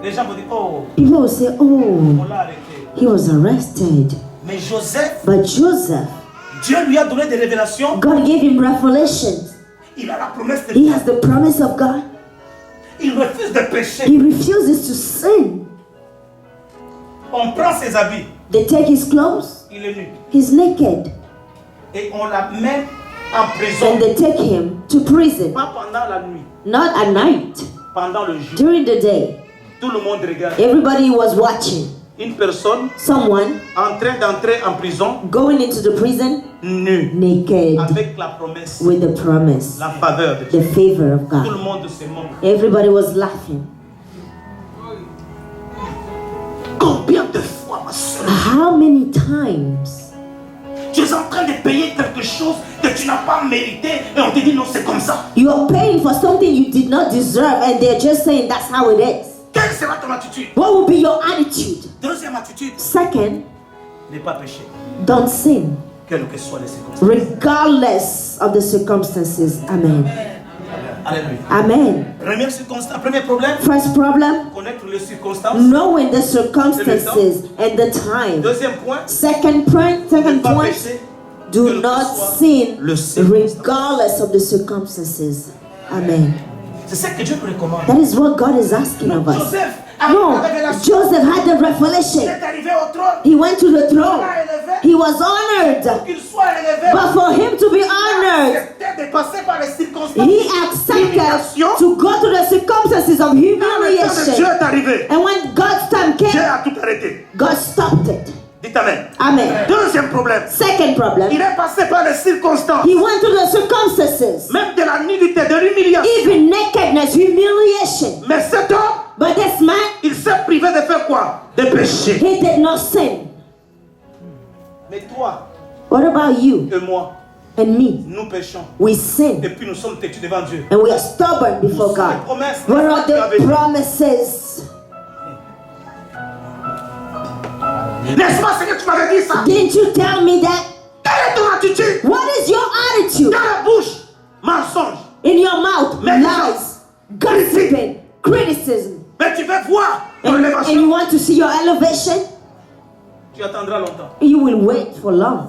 Speaker 1: Les gens vont dire, oh,
Speaker 3: People will say, oh,
Speaker 1: on l'a arrêté.
Speaker 3: he was arrested.
Speaker 1: Mais Joseph,
Speaker 3: But Joseph,
Speaker 1: Dieu lui a donné des révélations.
Speaker 3: God gave him revelations.
Speaker 1: Il a la promesse de
Speaker 3: He
Speaker 1: Dieu.
Speaker 3: has the promise of God.
Speaker 1: Il refuse de pécher.
Speaker 3: He refuses to sin.
Speaker 1: On prend ses habits.
Speaker 3: They take his clothes,
Speaker 1: Il est nu.
Speaker 3: he's naked,
Speaker 1: Et on la met en
Speaker 3: and
Speaker 1: prison.
Speaker 3: they take him to prison.
Speaker 1: Pas pendant la nuit,
Speaker 3: Not at night,
Speaker 1: pendant le jour.
Speaker 3: during the day.
Speaker 1: Tout le monde regarde.
Speaker 3: Everybody was watching.
Speaker 1: Une personne
Speaker 3: Someone
Speaker 1: en train d'entrer en prison
Speaker 3: going into the prison
Speaker 1: nu.
Speaker 3: naked
Speaker 1: Avec la promesse,
Speaker 3: with the promise,
Speaker 1: la faveur de Dieu.
Speaker 3: the favor of
Speaker 1: Tout le
Speaker 3: God.
Speaker 1: monde se moque.
Speaker 3: Everybody was laughing.
Speaker 1: Combien de fois, ma soeur,
Speaker 3: How many times
Speaker 1: tu es en train de payer quelque chose que tu n'as pas mérité et on te dit non, c'est comme ça.
Speaker 3: you are paying for something you did not deserve, and they're just saying that's how it is?
Speaker 1: Quelle sera ton attitude?
Speaker 3: What will be your attitude?
Speaker 1: Deuxième attitude,
Speaker 3: Second,
Speaker 1: ne pas pécher,
Speaker 3: don't sin,
Speaker 1: quelles que soient les circonstances.
Speaker 3: regardless of the circumstances. Amen.
Speaker 1: Alléluia.
Speaker 3: Amen.
Speaker 1: Première circonstance, premier problème,
Speaker 3: First problem,
Speaker 1: connaître les circonstances.
Speaker 3: knowing the circumstances and the time.
Speaker 1: Deuxième point,
Speaker 3: Second
Speaker 1: ne pas
Speaker 3: point,
Speaker 1: pécher,
Speaker 3: do
Speaker 1: quel que
Speaker 3: not
Speaker 1: soit
Speaker 3: sin
Speaker 1: le circonstance.
Speaker 3: regardless of the circumstances. Amen.
Speaker 1: C'est ce que Dieu nous recommande.
Speaker 3: That is what God is asking of us.
Speaker 1: Joseph
Speaker 3: No, Joseph had the
Speaker 1: Il
Speaker 3: revelation.
Speaker 1: est arrivé au trône.
Speaker 3: He went to the
Speaker 1: On
Speaker 3: throne.
Speaker 1: l'a élevé.
Speaker 3: He was honored.
Speaker 1: Qu'il soit élevé.
Speaker 3: But for him to be honored,
Speaker 1: C'était de passer par les circonstances.
Speaker 3: he accepted to go to the circumstances of
Speaker 1: Quand le temps de Dieu
Speaker 3: humiliation.
Speaker 1: est arrivé,
Speaker 3: And when God's time
Speaker 1: Dieu
Speaker 3: came,
Speaker 1: a tout arrêté.
Speaker 3: God stopped it.
Speaker 1: Dites amen.
Speaker 3: Amen.
Speaker 1: Deuxième problème.
Speaker 3: Second problem,
Speaker 1: Il est passé par les circonstances.
Speaker 3: he went to the circumstances,
Speaker 1: Même de la nudité, de l'humiliation.
Speaker 3: even nakedness, humiliation.
Speaker 1: Mais cet homme,
Speaker 3: But this man,
Speaker 1: il s'est privé de faire quoi? De pécher.
Speaker 3: he did not sin.
Speaker 1: Mais toi
Speaker 3: What about you
Speaker 1: et moi,
Speaker 3: and me?
Speaker 1: nous péchons.
Speaker 3: We sin
Speaker 1: Et puis nous sommes têtus devant Dieu.
Speaker 3: and we are stubborn before
Speaker 1: Où sont les
Speaker 3: God.
Speaker 1: promesses
Speaker 3: Where are
Speaker 1: que tu avais
Speaker 3: the
Speaker 1: dit?
Speaker 3: promises?
Speaker 1: N'est-ce pas ce que tu m'avais dit ça?
Speaker 3: Didn't you tell me that?
Speaker 1: Quelle est ton attitude?
Speaker 3: What is your attitude?
Speaker 1: Dans la bouche, mensonge.
Speaker 3: In your mouth, lies, gossiping, criticism.
Speaker 1: Mais tu veux voir ton
Speaker 3: And you
Speaker 1: élévation.
Speaker 3: want to see your elevation?
Speaker 1: Tu attendras longtemps.
Speaker 3: You will wait for long.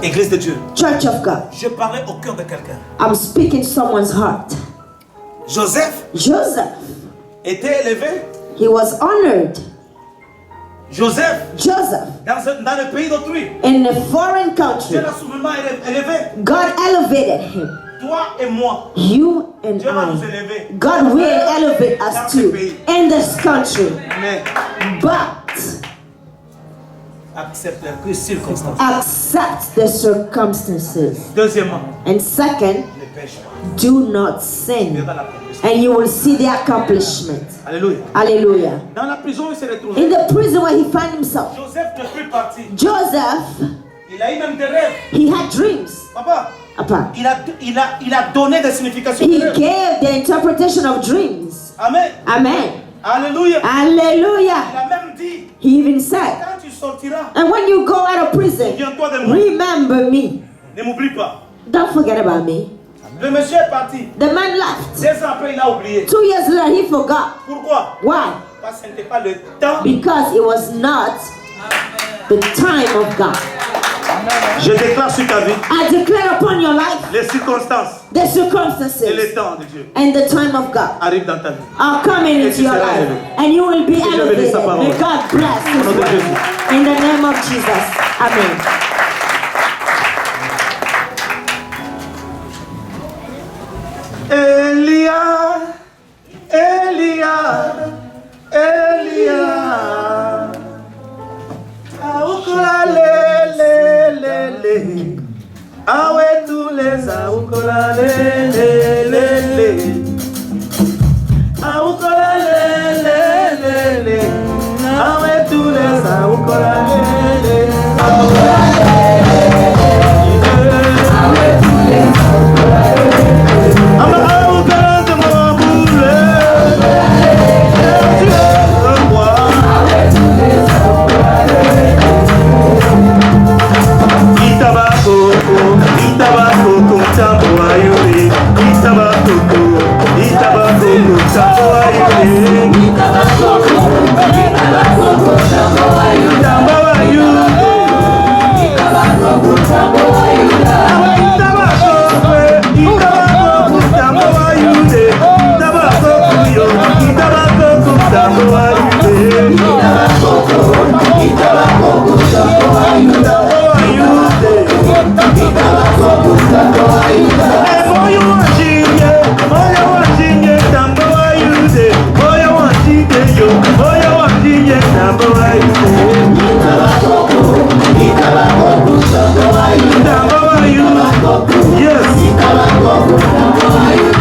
Speaker 1: Église de Dieu.
Speaker 3: Church of God,
Speaker 1: Je parlais au cœur de quelqu'un.
Speaker 3: I'm speaking someone's heart.
Speaker 1: Joseph
Speaker 3: Joseph,
Speaker 1: était élevé.
Speaker 3: he was honored.
Speaker 1: Joseph,
Speaker 3: Joseph,
Speaker 1: dans le pays d'autrui.
Speaker 3: in a foreign
Speaker 1: Dieu
Speaker 3: country,
Speaker 1: l'a souverainement élevé.
Speaker 3: God elevated him.
Speaker 1: Toi et moi.
Speaker 3: You and
Speaker 1: Dieu va nous
Speaker 3: I.
Speaker 1: élever.
Speaker 3: God will elevate us too in this country.
Speaker 1: Mais
Speaker 3: But
Speaker 1: accepte les circonstances.
Speaker 3: accept the circumstances.
Speaker 1: Deuxièmement,
Speaker 3: And second,
Speaker 1: ne pêche pas.
Speaker 3: do not
Speaker 1: Tu
Speaker 3: sin.
Speaker 1: verras la promesse.
Speaker 3: And you will see the accomplishment.
Speaker 1: Alléluia.
Speaker 3: Hallelujah.
Speaker 1: Dans la prison, il s'est retrouvé.
Speaker 3: In the prison where he found himself,
Speaker 1: Joseph ne peut partir.
Speaker 3: Joseph,
Speaker 1: Il a eu même des rêves.
Speaker 3: he had dreams.
Speaker 1: Papa,
Speaker 3: Papa.
Speaker 1: il a donné des significations.
Speaker 3: He
Speaker 1: de rêves.
Speaker 3: gave the interpretation of dreams.
Speaker 1: Amen.
Speaker 3: Amen.
Speaker 1: Alléluia. Il
Speaker 3: Hallelujah.
Speaker 1: a même dit,
Speaker 3: He even said,
Speaker 1: quand tu sortiras,
Speaker 3: and when you go out of prison,
Speaker 1: souviens-toi de moi.
Speaker 3: remember me.
Speaker 1: Ne m'oublie pas.
Speaker 3: Don't forget about me.
Speaker 1: Le monsieur est parti.
Speaker 3: The man left.
Speaker 1: 2 ans après, il a oublié.
Speaker 3: 2 years later, he forgot.
Speaker 1: Pourquoi?
Speaker 3: Why?
Speaker 1: Parce que ce n'était pas le temps.
Speaker 3: Because it was not the time of God.
Speaker 1: Je déclare sur ta vie
Speaker 3: I declare upon your life
Speaker 1: les circonstances
Speaker 3: the
Speaker 1: et le
Speaker 3: circumstances
Speaker 1: temps de Dieu
Speaker 3: and the time of God
Speaker 1: arrivent dans ta vie.
Speaker 3: are coming
Speaker 1: Et
Speaker 3: into
Speaker 1: tu
Speaker 3: your
Speaker 1: seras
Speaker 3: life,
Speaker 1: élevé.
Speaker 3: and you will be
Speaker 1: je bénis
Speaker 3: elevated.
Speaker 1: sa parole.
Speaker 3: May God bless His
Speaker 1: nom de
Speaker 3: word.
Speaker 1: Jésus.
Speaker 3: In the name of Jesus. Amen.
Speaker 1: Elia, Aoukola le. Awe tous les aoukola le. Aoukola le. Awe tous les aoukola le.
Speaker 5: Yes.